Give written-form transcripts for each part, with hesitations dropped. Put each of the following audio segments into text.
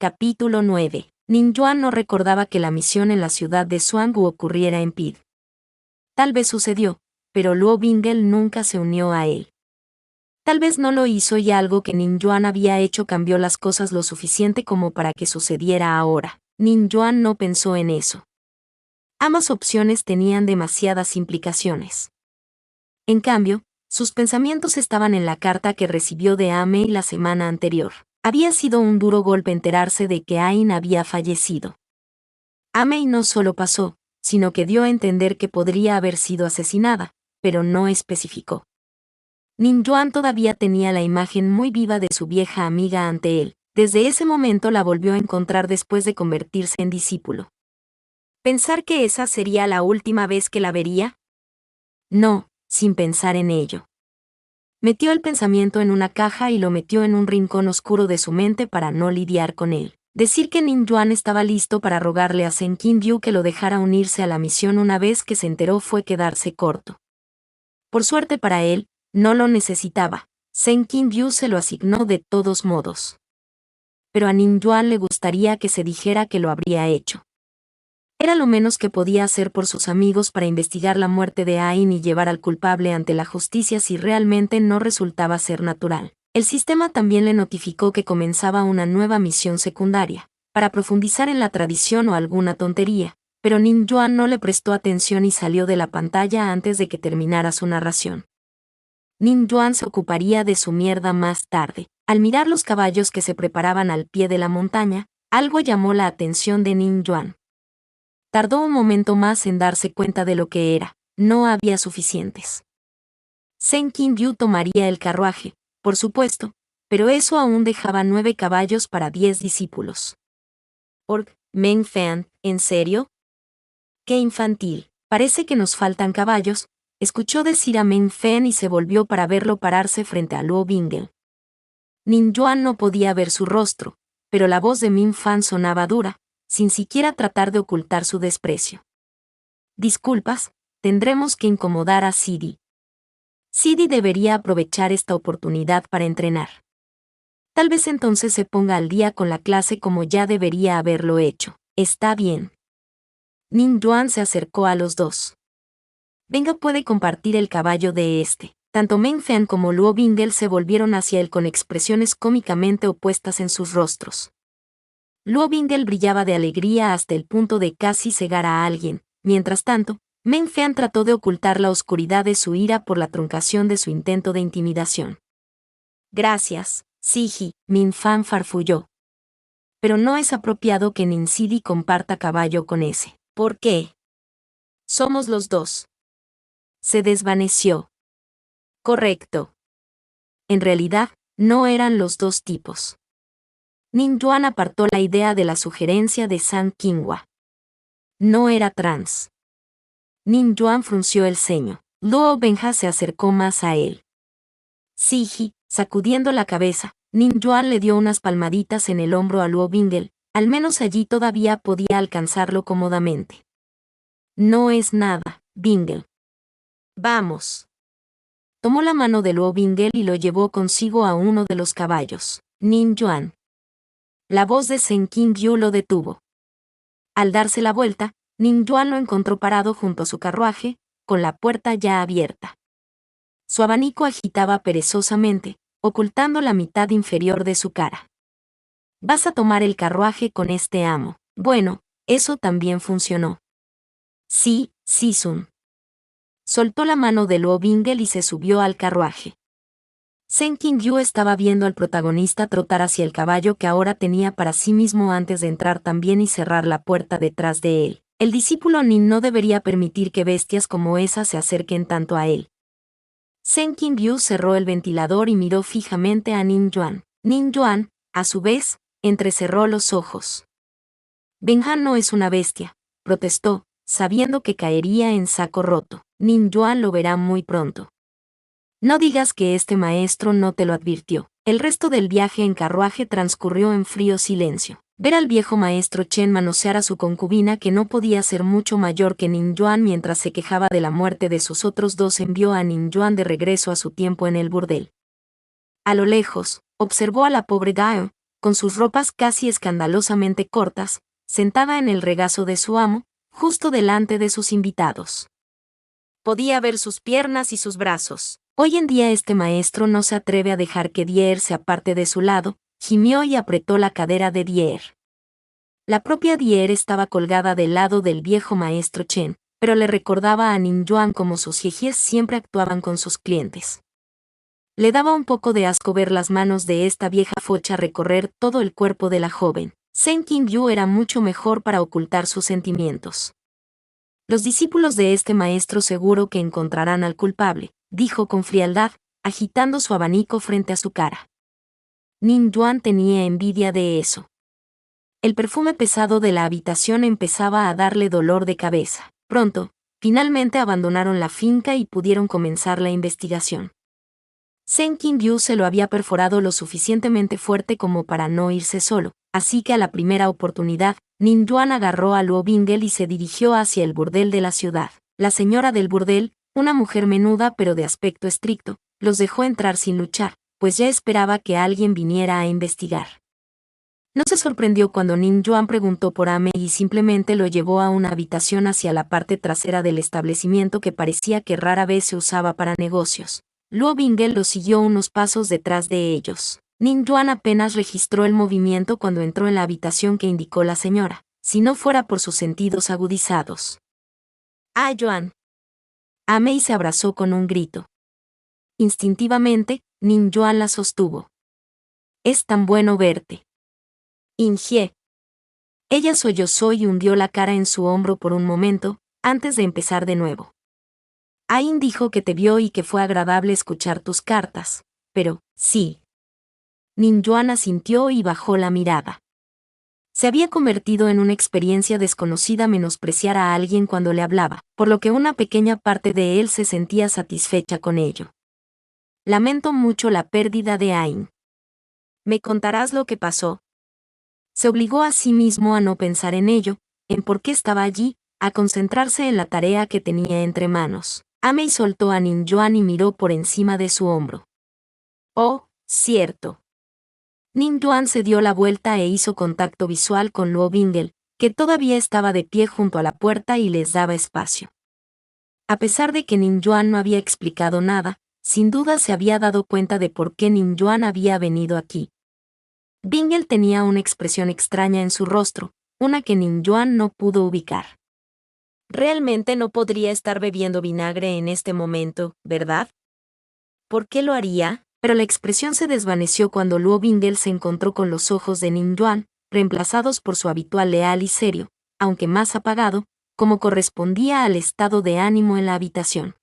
Capítulo 9. Nin Yuan no recordaba que la misión en la ciudad de Xuangu ocurriera en Pid. Tal vez sucedió, pero Luo Bingel nunca se unió a él. Tal vez no lo hizo y algo que Nin Yuan había hecho cambió las cosas lo suficiente como para que sucediera ahora. Nin Yuan no pensó en eso. Ambas opciones tenían demasiadas implicaciones. En cambio, sus pensamientos estaban en la carta que recibió de Amei la semana anterior. Había sido un duro golpe enterarse de que Ain había fallecido. Amei no solo pasó, sino que dio a entender que podría haber sido asesinada, pero no especificó. Nin Yuan todavía tenía la imagen muy viva de su vieja amiga ante él. Desde ese momento la volvió a encontrar después de convertirse en discípulo. ¿Pensar que esa sería la última vez que la vería? No, sin pensar en ello. Metió el pensamiento en una caja y lo metió en un rincón oscuro de su mente para no lidiar con él. Decir que Nin Yuan estaba listo para rogarle a Zheng Qinyu que lo dejara unirse a la misión una vez que se enteró fue quedarse corto. Por suerte para él, no lo necesitaba. Zheng Qinyu se lo asignó de todos modos. Pero a Nin Yuan le gustaría que se dijera que lo habría hecho. Era lo menos que podía hacer por sus amigos para investigar la muerte de Ain y llevar al culpable ante la justicia si realmente no resultaba ser natural. El sistema también le notificó que comenzaba una nueva misión secundaria, para profundizar en la tradición o alguna tontería, pero Nin Yuan no le prestó atención y salió de la pantalla antes de que terminara su narración. Nin Yuan se ocuparía de su mierda más tarde. Al mirar los caballos que se preparaban al pie de la montaña, algo llamó la atención de Nin Yuan. Tardó un momento más en darse cuenta de lo que era. No había suficientes. Zheng Qinyu tomaría el carruaje, por supuesto, pero eso aún dejaba 9 caballos para 10 discípulos. Meng Fan, ¿en serio? ¡Qué infantil! Parece que nos faltan caballos, escuchó decir a Meng Fan y se volvió para verlo pararse frente a Luo Bingel. Nin Yuan no podía ver su rostro, pero la voz de Meng Fan sonaba dura, sin siquiera tratar de ocultar su desprecio. Disculpas, tendremos que incomodar a Sidi. Sidi debería aprovechar esta oportunidad para entrenar. Tal vez entonces se ponga al día con la clase como ya debería haberlo hecho. Está bien. Nin Yuan se acercó a los dos. Venga, puede compartir el caballo de este. Tanto Meng Fan como Luo Bingel se volvieron hacia él con expresiones cómicamente opuestas en sus rostros. Luo Bingel brillaba de alegría hasta el punto de casi cegar a alguien. Mientras tanto, Meng Fan trató de ocultar la oscuridad de su ira por la truncación de su intento de intimidación. Gracias, Siji, Meng Fan farfulló. Pero no es apropiado que Nin Sidi comparta caballo con ese. ¿Por qué? Somos los dos. Se desvaneció. Correcto. En realidad, no eran los dos tipos. Nin Yuan apartó la idea de la sugerencia de Zhang Qinghua. No era trans. Nin Yuan frunció el ceño. Luo Benja se acercó más a él. Siji, sacudiendo la cabeza, Nin Yuan le dio unas palmaditas en el hombro a Luo Bingel, al menos allí todavía podía alcanzarlo cómodamente. No es nada, Bingel. Vamos. Tomó la mano de Luo Bingel y lo llevó consigo a uno de los caballos. Nin Yuan. La voz de Zheng Qinyu lo detuvo. Al darse la vuelta, Nin Yuan lo encontró parado junto a su carruaje, con la puerta ya abierta. Su abanico agitaba perezosamente, ocultando la mitad inferior de su cara. «Vas a tomar el carruaje con este amo». Bueno, eso también funcionó. Sí, Sisun. Soltó la mano de Luo Bingel y se subió al carruaje. Zheng Qinyu estaba viendo al protagonista trotar hacia el caballo que ahora tenía para sí mismo antes de entrar también y cerrar la puerta detrás de él. El discípulo Nin no debería permitir que bestias como esas se acerquen tanto a él. Zheng Qinyu cerró el ventilador y miró fijamente a Nin Yuan. Nin Yuan, a su vez, entrecerró los ojos. Benja no es una bestia, protestó, sabiendo que caería en saco roto. Nin Yuan lo verá muy pronto. No digas que este maestro no te lo advirtió. El resto del viaje en carruaje transcurrió en frío silencio. Ver al viejo maestro Chen manosear a su concubina que no podía ser mucho mayor que Nin Yuan mientras se quejaba de la muerte de sus otros dos envió a Nin Yuan de regreso a su tiempo en el burdel. A lo lejos, observó a la pobre Gao, con sus ropas casi escandalosamente cortas, sentada en el regazo de su amo, justo delante de sus invitados. Podía ver sus piernas y sus brazos. Hoy en día este maestro no se atreve a dejar que Dier se aparte de su lado, gimió y apretó la cadera de Dier. La propia Dier estaba colgada del lado del viejo maestro Chen, pero le recordaba a Nin Yuan cómo sus jejes siempre actuaban con sus clientes. Le daba un poco de asco ver las manos de esta vieja focha recorrer todo el cuerpo de la joven. Zheng Qingyu era mucho mejor para ocultar sus sentimientos. Los discípulos de este maestro seguro que encontrarán al culpable, dijo con frialdad, agitando su abanico frente a su cara. Nin Yuan tenía envidia de eso. El perfume pesado de la habitación empezaba a darle dolor de cabeza. Pronto, finalmente abandonaron la finca y pudieron comenzar la investigación. Zheng Qingyu se lo había perforado lo suficientemente fuerte como para no irse solo, así que a la primera oportunidad, Nin Yuan agarró a Luo Bingel y se dirigió hacia el burdel de la ciudad. La señora del burdel, una mujer menuda pero de aspecto estricto, los dejó entrar sin luchar, pues ya esperaba que alguien viniera a investigar. No se sorprendió cuando Nin Yuan preguntó por Amei y simplemente lo llevó a una habitación hacia la parte trasera del establecimiento que parecía que rara vez se usaba para negocios. Luo Bingel lo siguió unos pasos detrás de ellos. Nin Yuan apenas registró el movimiento cuando entró en la habitación que indicó la señora, si no fuera por sus sentidos agudizados. ¡Ah, Yuan! Amei se abrazó con un grito. Instintivamente, Nin Yuan la sostuvo. Es tan bueno verte. Ingie. Ella sollozó y hundió la cara en su hombro por un momento, antes de empezar de nuevo. Ain dijo que te vio y que fue agradable escuchar tus cartas, pero, sí. Nin Yuan asintió y bajó la mirada. Se había convertido en una experiencia desconocida menospreciar a alguien cuando le hablaba, por lo que una pequeña parte de él se sentía satisfecha con ello. Lamento mucho la pérdida de Ain. ¿Me contarás lo que pasó? Se obligó a sí mismo a no pensar en ello, en por qué estaba allí, a concentrarse en la tarea que tenía entre manos. Amei soltó a Nin Yuan y miró por encima de su hombro. Oh, cierto. Nin Yuan se dio la vuelta e hizo contacto visual con Luo Bingel, que todavía estaba de pie junto a la puerta y les daba espacio. A pesar de que Nin Yuan no había explicado nada, sin duda se había dado cuenta de por qué Nin Yuan había venido aquí. Bingel tenía una expresión extraña en su rostro, una que Nin Yuan no pudo ubicar. Realmente no podría estar bebiendo vinagre en este momento, ¿verdad? ¿Por qué lo haría? Pero la expresión se desvaneció cuando Luo Bingel se encontró con los ojos de Nin Yuan, reemplazados por su habitual leal y serio, aunque más apagado, como correspondía al estado de ánimo en la habitación.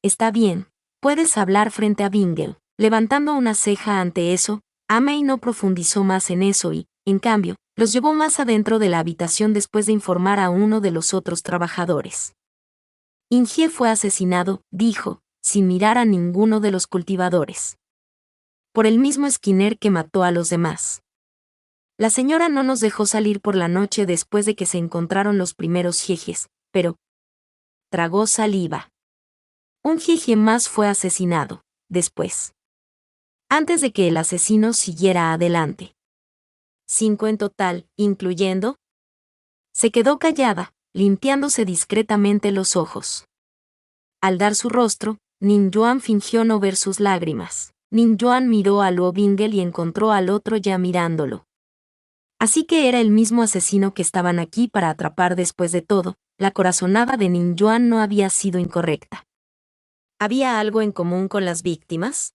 Está bien, puedes hablar frente a Bingel. Levantando una ceja ante eso, Amei no profundizó más en eso y, en cambio, los llevó más adentro de la habitación después de informar a uno de los otros trabajadores. Ingie fue asesinado, dijo, sin mirar a ninguno de los cultivadores. Por el mismo Skinner que mató a los demás. La señora no nos dejó salir por la noche después de que se encontraron los primeros jejes, pero tragó saliva. Un jeje más fue asesinado, después. Antes de que el asesino siguiera adelante. 5 en total, incluyendo. Se quedó callada, limpiándose discretamente los ojos. Al dar su rostro, Nin Yuan fingió no ver sus lágrimas. Nin Yuan miró a Luo Bingel y encontró al otro ya mirándolo. Así que era el mismo asesino que estaban aquí para atrapar después de todo, la corazonada de Nin Yuan no había sido incorrecta. ¿Había algo en común con las víctimas?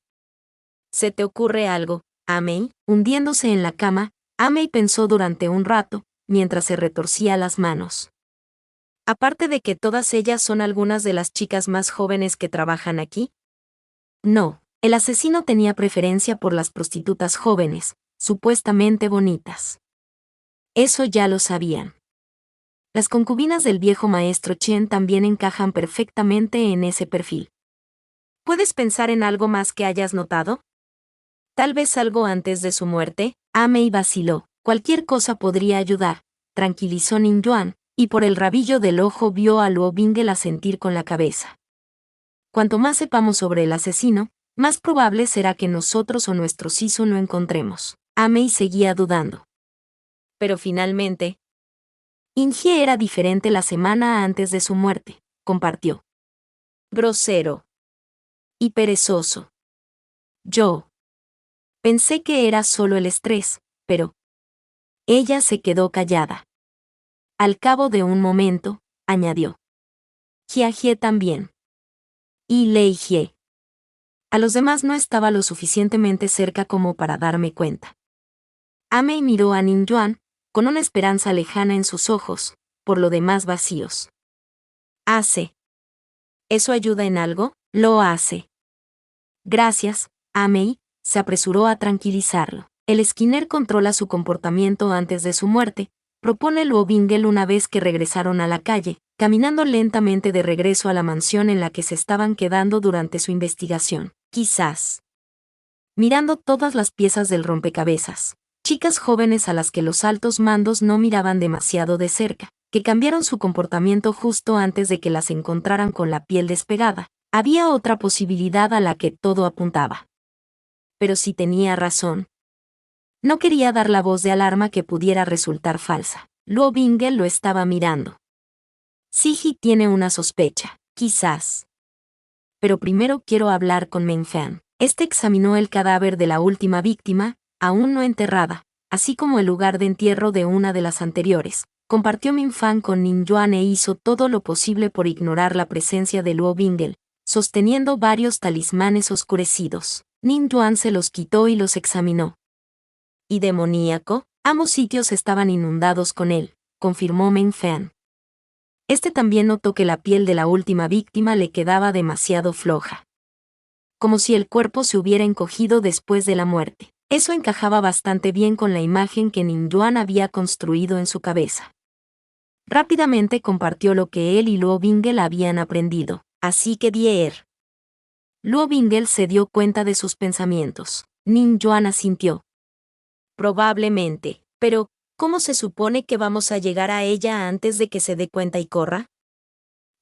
¿Se te ocurre algo, Amei? Hundiéndose en la cama, Amei pensó durante un rato, mientras se retorcía las manos. Aparte de que todas ellas son algunas de las chicas más jóvenes que trabajan aquí. No, el asesino tenía preferencia por las prostitutas jóvenes, supuestamente bonitas. Eso ya lo sabían. Las concubinas del viejo maestro Chen también encajan perfectamente en ese perfil. ¿Puedes pensar en algo más que hayas notado? Tal vez algo antes de su muerte. Amei vaciló. Cualquier cosa podría ayudar, tranquilizó Nin Yuan, y por el rabillo del ojo vio a Luo Bingel asentir con la cabeza. Cuanto más sepamos sobre el asesino, más probable será que nosotros o nuestro siso lo encontremos. Amei seguía dudando. Pero finalmente, Ingie era diferente la semana antes de su muerte, compartió. Grosero. Y perezoso. Yo. Pensé que era solo el estrés, pero... Ella se quedó callada. Al cabo de un momento, añadió. Jiajie también. Y Lei Jie. A los demás no estaba lo suficientemente cerca como para darme cuenta. Amei miró a Nin Yuan, con una esperanza lejana en sus ojos, por lo demás vacíos. Hace. ¿Eso ayuda en algo? Lo hace. Gracias, Amei, se apresuró a tranquilizarlo. El Skinner controla su comportamiento antes de su muerte, propone Luo Bingel una vez que regresaron a la calle, caminando lentamente de regreso a la mansión en la que se estaban quedando durante su investigación. Quizás. Mirando todas las piezas del rompecabezas. Chicas jóvenes a las que los altos mandos no miraban demasiado de cerca, que cambiaron su comportamiento justo antes de que las encontraran con la piel despegada. Había otra posibilidad a la que todo apuntaba. Pero si tenía razón. No quería dar la voz de alarma que pudiera resultar falsa. Luo Bingel lo estaba mirando. Siji tiene una sospecha, quizás. Pero primero quiero hablar con Meng Fan. Este examinó el cadáver de la última víctima, aún no enterrada, así como el lugar de entierro de una de las anteriores. Compartió Min Fan con Nin Yuan e hizo todo lo posible por ignorar la presencia de Luo Bingel, sosteniendo varios talismanes oscurecidos. Nin Yuan se los quitó y los examinó. ¿Y demoníaco? Ambos sitios estaban inundados con él, confirmó Meng Fan. Este también notó que la piel de la última víctima le quedaba demasiado floja. Como si el cuerpo se hubiera encogido después de la muerte. Eso encajaba bastante bien con la imagen que Nin Yuan había construido en su cabeza. Rápidamente compartió lo que él y Luo Bingel habían aprendido. Así que Dier. Luo Bingel se dio cuenta de sus pensamientos. Nin Yuan asintió. Probablemente, pero ¿cómo se supone que vamos a llegar a ella antes de que se dé cuenta y corra?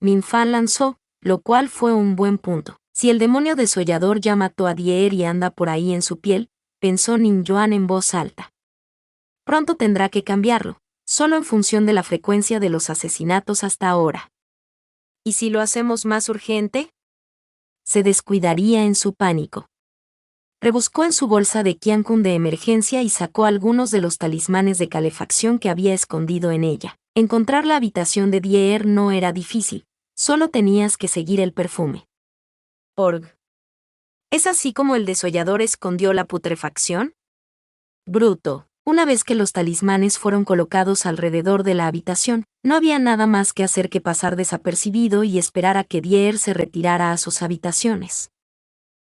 Min Fan lanzó, lo cual fue un buen punto. Si el demonio desollador ya mató a Dier y anda por ahí en su piel, pensó Nin Yuan en voz alta. Pronto tendrá que cambiarlo, solo en función de la frecuencia de los asesinatos hasta ahora. ¿Y si lo hacemos más urgente? Se descuidaría en su pánico. Rebuscó en su bolsa de Qiankun de emergencia y sacó algunos de los talismanes de calefacción que había escondido en ella. Encontrar la habitación de Dier no era difícil, solo tenías que seguir el perfume. Org. ¿Es así como el desollador escondió la putrefacción? Bruto. Una vez que los talismanes fueron colocados alrededor de la habitación, no había nada más que hacer que pasar desapercibido y esperar a que Dier se retirara a sus habitaciones.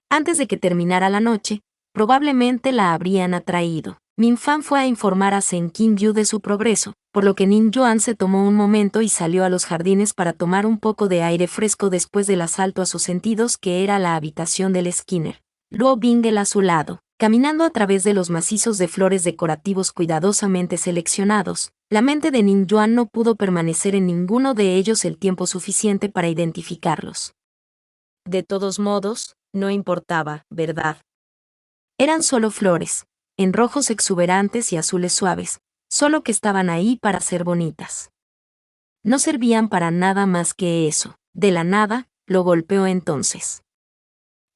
Antes de que terminara la noche, probablemente la habrían atraído. Min Fan fue a informar a Sen Qin Yu de su progreso, por lo que Nin Yuan se tomó un momento y salió a los jardines para tomar un poco de aire fresco después del asalto a sus sentidos que era la habitación del Skinner. Luo Bingel a su lado, caminando a través de los macizos de flores decorativos cuidadosamente seleccionados. La mente de Nin Yuan no pudo permanecer en ninguno de ellos el tiempo suficiente para identificarlos. De todos modos, no importaba, ¿verdad? Eran solo flores, en rojos exuberantes y azules suaves, solo que estaban ahí para ser bonitas. No servían para nada más que eso. De la nada, lo golpeó entonces.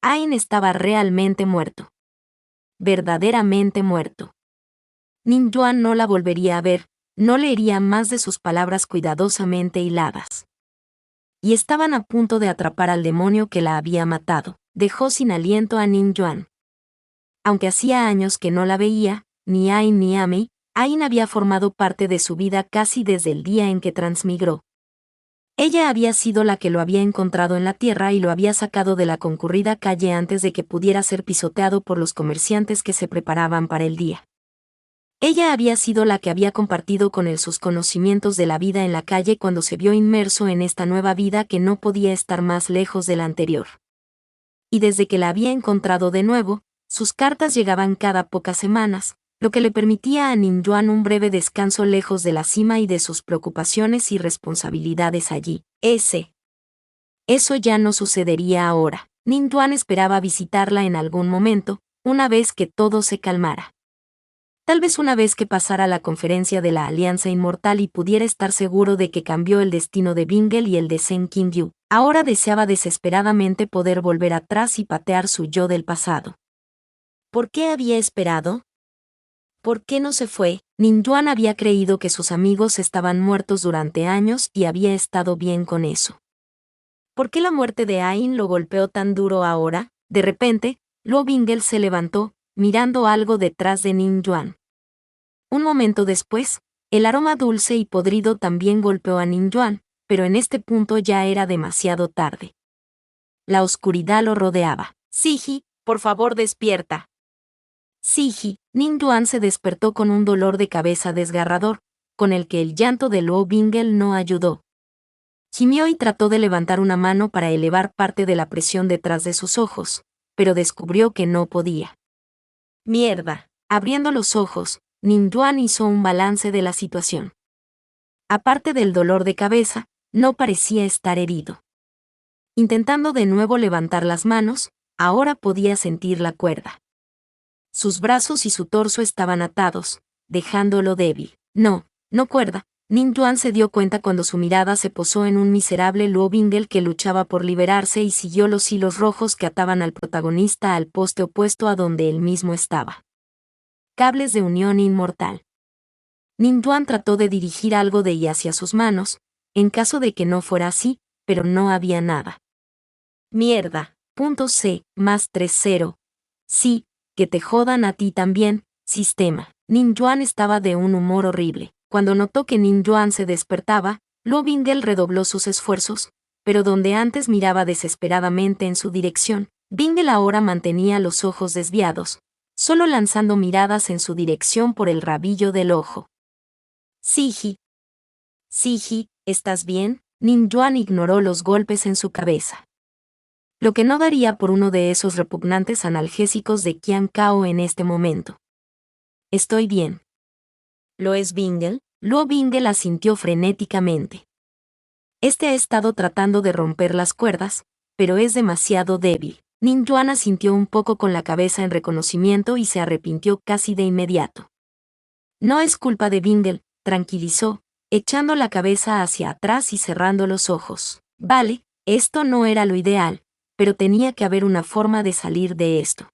Ain estaba realmente muerto. Verdaderamente muerto. Nin Yuan no la volvería a ver, no leería más de sus palabras cuidadosamente hiladas. Y estaban a punto de atrapar al demonio que la había matado. Dejó sin aliento a Nin Yuan. Aunque hacía años que no la veía, ni Ain ni Amei, Ain había formado parte de su vida casi desde el día en que transmigró. Ella había sido la que lo había encontrado en la tierra y lo había sacado de la concurrida calle antes de que pudiera ser pisoteado por los comerciantes que se preparaban para el día. Ella había sido la que había compartido con él sus conocimientos de la vida en la calle cuando se vio inmerso en esta nueva vida que no podía estar más lejos de la anterior. Y desde que la había encontrado de nuevo, sus cartas llegaban cada pocas semanas, lo que le permitía a Nin Yuan un breve descanso lejos de la cima y de sus preocupaciones y responsabilidades allí. Eso ya no sucedería ahora. Nin Yuan esperaba visitarla en algún momento, una vez que todo se calmara. Tal vez una vez que pasara la conferencia de la Alianza Inmortal y pudiera estar seguro de que cambió el destino de Bingle y el de Sen Qingyu, ahora deseaba desesperadamente poder volver atrás y patear su yo del pasado. ¿Por qué había esperado? ¿Por qué no se fue? Ning Yuan había creído que sus amigos estaban muertos durante años y había estado bien con eso. ¿Por qué la muerte de Ain lo golpeó tan duro ahora? De repente, Luo Bingle se levantó, mirando algo detrás de Ning Yuan. Un momento después, el aroma dulce y podrido también golpeó a Ning Yuan, pero en este punto ya era demasiado tarde. La oscuridad lo rodeaba. Siji, por favor despierta. Siji, Ning Yuan se despertó con un dolor de cabeza desgarrador, con el que el llanto de Luo Bingle no ayudó. Gimió y trató de levantar una mano para elevar parte de la presión detrás de sus ojos, pero descubrió que no podía. Mierda. Abriendo los ojos, Ning Yuan hizo un balance de la situación. Aparte del dolor de cabeza, no parecía estar herido. Intentando de nuevo levantar las manos, ahora podía sentir la cuerda. Sus brazos y su torso estaban atados, dejándolo débil. No cuerda. Ning Yuan se dio cuenta cuando su mirada se posó en un miserable Luo Bingle que luchaba por liberarse y siguió los hilos rojos que ataban al protagonista al poste opuesto a donde él mismo estaba. Cables de unión inmortal. Ning Yuan trató de dirigir algo de ahí hacia sus manos, en caso de que no fuera así, pero no había nada. Mierda. C, más 30. Sí, que te jodan a ti también, sistema. Ning Yuan estaba de un humor horrible. Cuando notó que Ning Yuan se despertaba, Luo Bingle redobló sus esfuerzos, pero donde antes miraba desesperadamente en su dirección, Bingle ahora mantenía los ojos desviados, solo lanzando miradas en su dirección por el rabillo del ojo. Siji, ¿estás bien? Ning Yuan ignoró los golpes en su cabeza. Lo que no daría por uno de esos repugnantes analgésicos de Qian Cao en este momento. Estoy bien. ¿Lo es Bingle? Luo Bingle asintió frenéticamente. Este ha estado tratando de romper las cuerdas, pero es demasiado débil. Ning Yuan asintió un poco con la cabeza en reconocimiento y se arrepintió casi de inmediato. No es culpa de Bingle, tranquilizó, echando la cabeza hacia atrás y cerrando los ojos. Vale, esto no era lo ideal, pero tenía que haber una forma de salir de esto.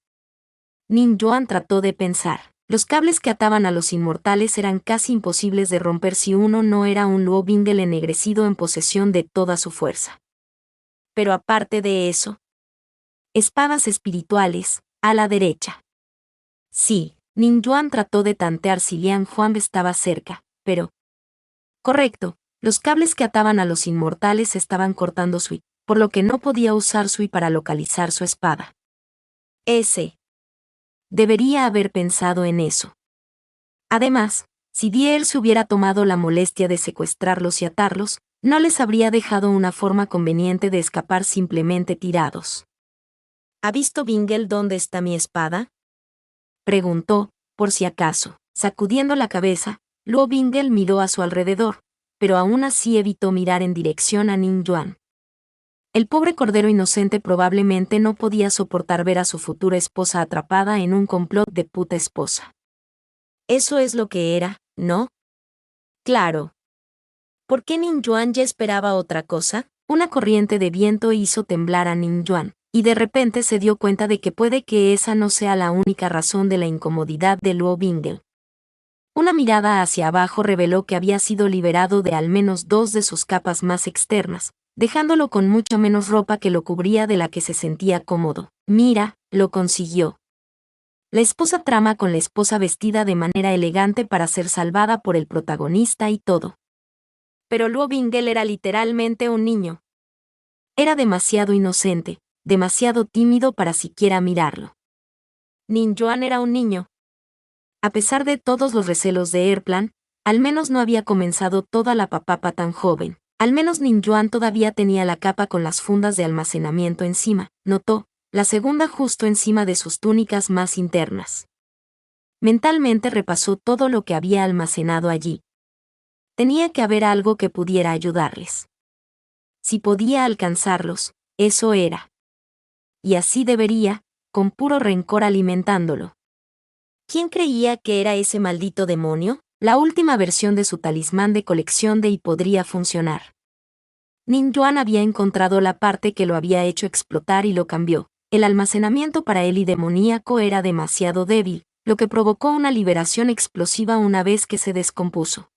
Ning Yuan trató de pensar. Los cables que ataban a los inmortales eran casi imposibles de romper si uno no era un Luo Bingle ennegrecido en posesión de toda su fuerza. Pero aparte de eso, espadas espirituales, a la derecha. Sí, Ning Yuan trató de tantear si Lian Huan estaba cerca, pero... Correcto, los cables que ataban a los inmortales estaban cortando Sui, por lo que no podía usar Sui para localizar su espada. Debería haber pensado en eso. Además, si Diel se hubiera tomado la molestia de secuestrarlos y atarlos, no les habría dejado una forma conveniente de escapar simplemente tirados. ¿Ha visto Bingle dónde está mi espada? Preguntó, por si acaso. Sacudiendo la cabeza, Luo Bingle miró a su alrededor, pero aún así evitó mirar en dirección a Ning Yuan. El pobre cordero inocente probablemente no podía soportar ver a su futura esposa atrapada en un complot de puta esposa. Eso es lo que era, ¿no? Claro. ¿Por qué Ning Yuan ya esperaba otra cosa? Una corriente de viento hizo temblar a Ning Yuan, y de repente se dio cuenta de que puede que esa no sea la única razón de la incomodidad de Luo Bingle. Una mirada hacia abajo reveló que había sido liberado de al menos 2 de sus capas más externas, dejándolo con mucha menos ropa que lo cubría de la que se sentía cómodo. Mira, lo consiguió. La esposa trama con la esposa vestida de manera elegante para ser salvada por el protagonista y todo. Pero Luo Bingle era literalmente un niño. Era demasiado inocente, demasiado tímido para siquiera mirarlo. Ning Yuan era un niño. A pesar de todos los recelos de Erplan, al menos no había comenzado toda la papapa tan joven. Al menos Ning Yuan todavía tenía la capa con las fundas de almacenamiento encima, notó, la segunda justo encima de sus túnicas más internas. Mentalmente repasó todo lo que había almacenado allí. Tenía que haber algo que pudiera ayudarles. Si podía alcanzarlos, eso era. Y así debería, con puro rencor alimentándolo. ¿Quién creía que era ese maldito demonio? La última versión de su talismán de colección de y podría funcionar. Ning Yuan había encontrado la parte que lo había hecho explotar y lo cambió. El almacenamiento para Eli demoníaco era demasiado débil, lo que provocó una liberación explosiva una vez que se descompuso.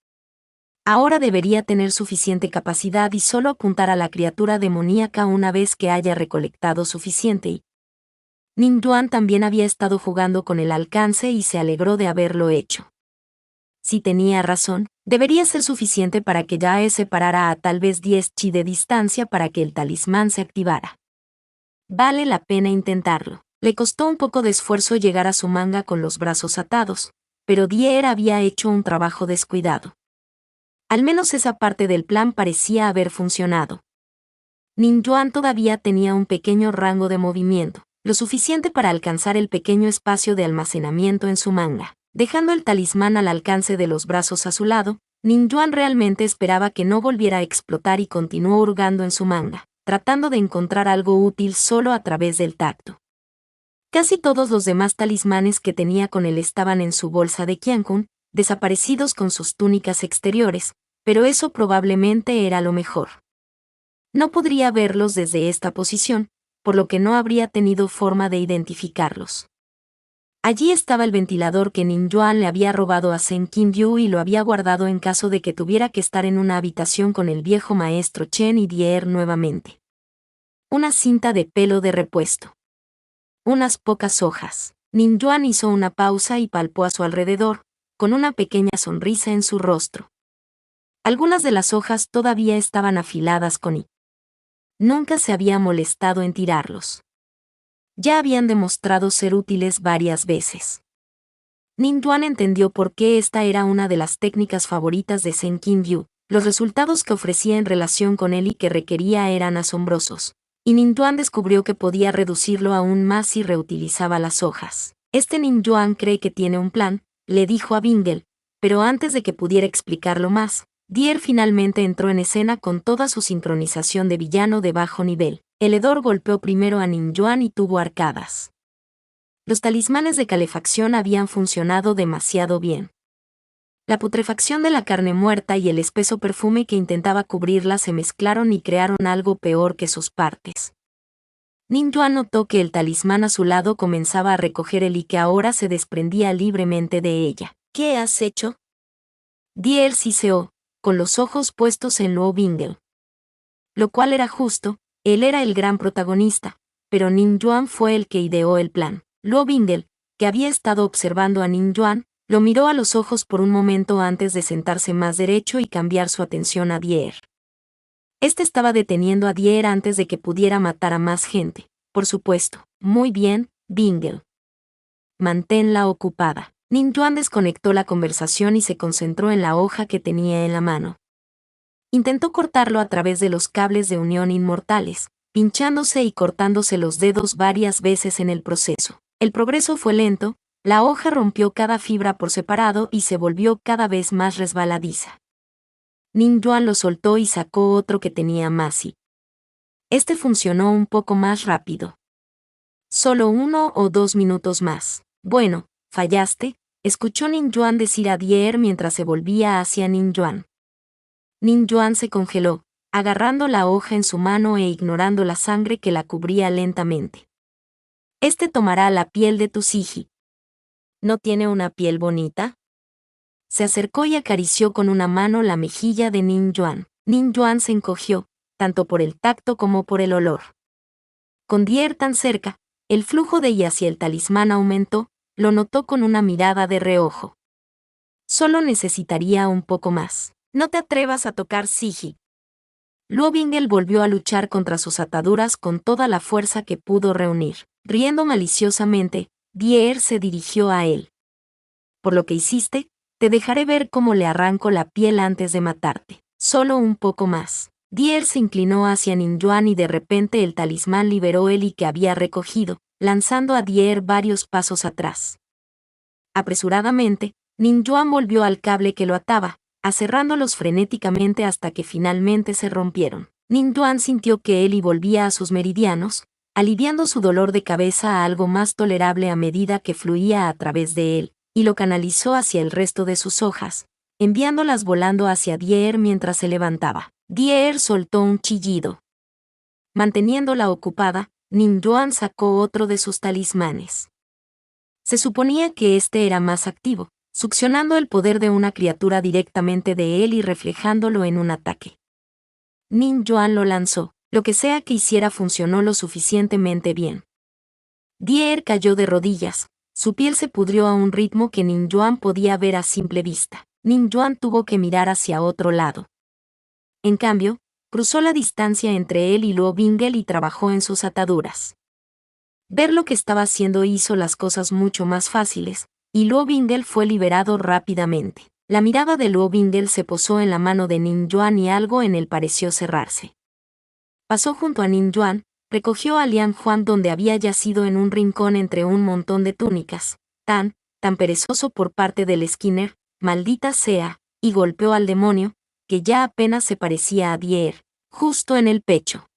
Ahora debería tener suficiente capacidad y solo apuntar a la criatura demoníaca una vez que haya recolectado suficiente y Ning Yuan también había estado jugando con el alcance y se alegró de haberlo hecho. Si tenía razón, debería ser suficiente para que Yae separara a tal vez 10 chi de distancia para que el talismán se activara. Vale la pena intentarlo. Le costó un poco de esfuerzo llegar a su manga con los brazos atados, pero Dier había hecho un trabajo descuidado. Al menos esa parte del plan parecía haber funcionado. Ning Yuan todavía tenía un pequeño rango de movimiento, lo suficiente para alcanzar el pequeño espacio de almacenamiento en su manga. Dejando el talismán al alcance de los brazos a su lado, Ning Yuan realmente esperaba que no volviera a explotar y continuó hurgando en su manga, tratando de encontrar algo útil solo a través del tacto. Casi todos los demás talismanes que tenía con él estaban en su bolsa de Qiankun, desaparecidos con sus túnicas exteriores, pero eso probablemente era lo mejor. No podría verlos desde esta posición, por lo que no habría tenido forma de identificarlos. Allí estaba el ventilador que Ning Yuan le había robado a Zheng Qinyu y lo había guardado en caso de que tuviera que estar en una habitación con el viejo maestro Chen y Dier nuevamente. Una cinta de pelo de repuesto. Unas pocas hojas. Ning Yuan hizo una pausa y palpó a su alrededor, con una pequeña sonrisa en su rostro. Algunas de las hojas todavía estaban afiladas con y nunca se había molestado en tirarlos. Ya habían demostrado ser útiles varias veces. Ning Yuan entendió por qué esta era una de las técnicas favoritas de Zheng Qinyu. Los resultados que ofrecía en relación con él y que requería eran asombrosos, y Ning Yuan descubrió que podía reducirlo aún más si reutilizaba las hojas. Ning Yuan cree que tiene un plan, le dijo a Bingle, pero antes de que pudiera explicarlo más, Dier finalmente entró en escena con toda su sincronización de villano de bajo nivel. El hedor golpeó primero a Ning Yuan y tuvo arcadas. Los talismanes de calefacción habían funcionado demasiado bien. La putrefacción de la carne muerta y el espeso perfume que intentaba cubrirla se mezclaron y crearon algo peor que sus partes. Ning Yuan notó que el talismán a su lado comenzaba a recoger el y que ahora se desprendía libremente de ella. ¿Qué has hecho? Dier siseó, con los ojos puestos en Luo Bingle. Lo cual era justo. Él era el gran protagonista, pero Ning Yuan fue el que ideó el plan. Luo Bingle, que había estado observando a Ning Yuan, lo miró a los ojos por un momento antes de sentarse más derecho y cambiar su atención a Dier. Este estaba deteniendo a Dier antes de que pudiera matar a más gente, por supuesto. Muy bien, Bingle. Manténla ocupada. Ning Yuan desconectó la conversación y se concentró en la hoja que tenía en la mano. Intentó cortarlo a través de los cables de unión inmortales, pinchándose y cortándose los dedos varias veces en el proceso. El progreso fue lento, la hoja rompió cada fibra por separado y se volvió cada vez más resbaladiza. Ning Yuan lo soltó y sacó otro que tenía más y este funcionó un poco más rápido. Solo 1 o 2 minutos más. Bueno, fallaste, escuchó Ning Yuan decir a Dier mientras se volvía hacia Ning Yuan. Ning Yuan se congeló, agarrando la hoja en su mano e ignorando la sangre que la cubría lentamente. Tomará la piel de tu Siji. ¿No tiene una piel bonita? Se acercó y acarició con una mano la mejilla de Ning Yuan. Ning Yuan se encogió, tanto por el tacto como por el olor. Con Dier tan cerca, el flujo de ella hacia el talismán aumentó, lo notó con una mirada de reojo. Solo necesitaría un poco más. No te atrevas a tocar Siji. Luo Bingle volvió a luchar contra sus ataduras con toda la fuerza que pudo reunir. Riendo maliciosamente, Dier se dirigió a él. Por lo que hiciste, te dejaré ver cómo le arranco la piel antes de matarte. Solo un poco más. Dier se inclinó hacia Ning Yuan y de repente el talismán liberó el y que había recogido, lanzando a Dier varios pasos atrás. Apresuradamente, Ning Yuan volvió al cable que lo ataba, aserrándolos frenéticamente hasta que finalmente se rompieron. Ning Yuan sintió que Eli volvía a sus meridianos, aliviando su dolor de cabeza a algo más tolerable a medida que fluía a través de él, y lo canalizó hacia el resto de sus hojas, enviándolas volando hacia Dier mientras se levantaba. Dier soltó un chillido. Manteniéndola ocupada, Ninjuan sacó otro de sus talismanes. Se suponía que este era más activo, succionando el poder de una criatura directamente de él y reflejándolo en un ataque. Ninjuan lo lanzó. Lo que sea que hiciera funcionó lo suficientemente bien. Dier cayó de rodillas. Su piel se pudrió a un ritmo que Ninjuan podía ver a simple vista. Ninjuan tuvo que mirar hacia otro lado. En cambio, cruzó la distancia entre él y Luo Bingel y trabajó en sus ataduras. Ver lo que estaba haciendo hizo las cosas mucho más fáciles, y Luo Bingel fue liberado rápidamente. La mirada de Luo Bingel se posó en la mano de Ninjuan y algo en él pareció cerrarse. Pasó junto a Ninjuan, recogió a Lian Huan donde había yacido en un rincón entre un montón de túnicas, tan perezoso por parte del Skinner, maldita sea, y golpeó al demonio, que ya apenas se parecía a Dier, justo en el pecho.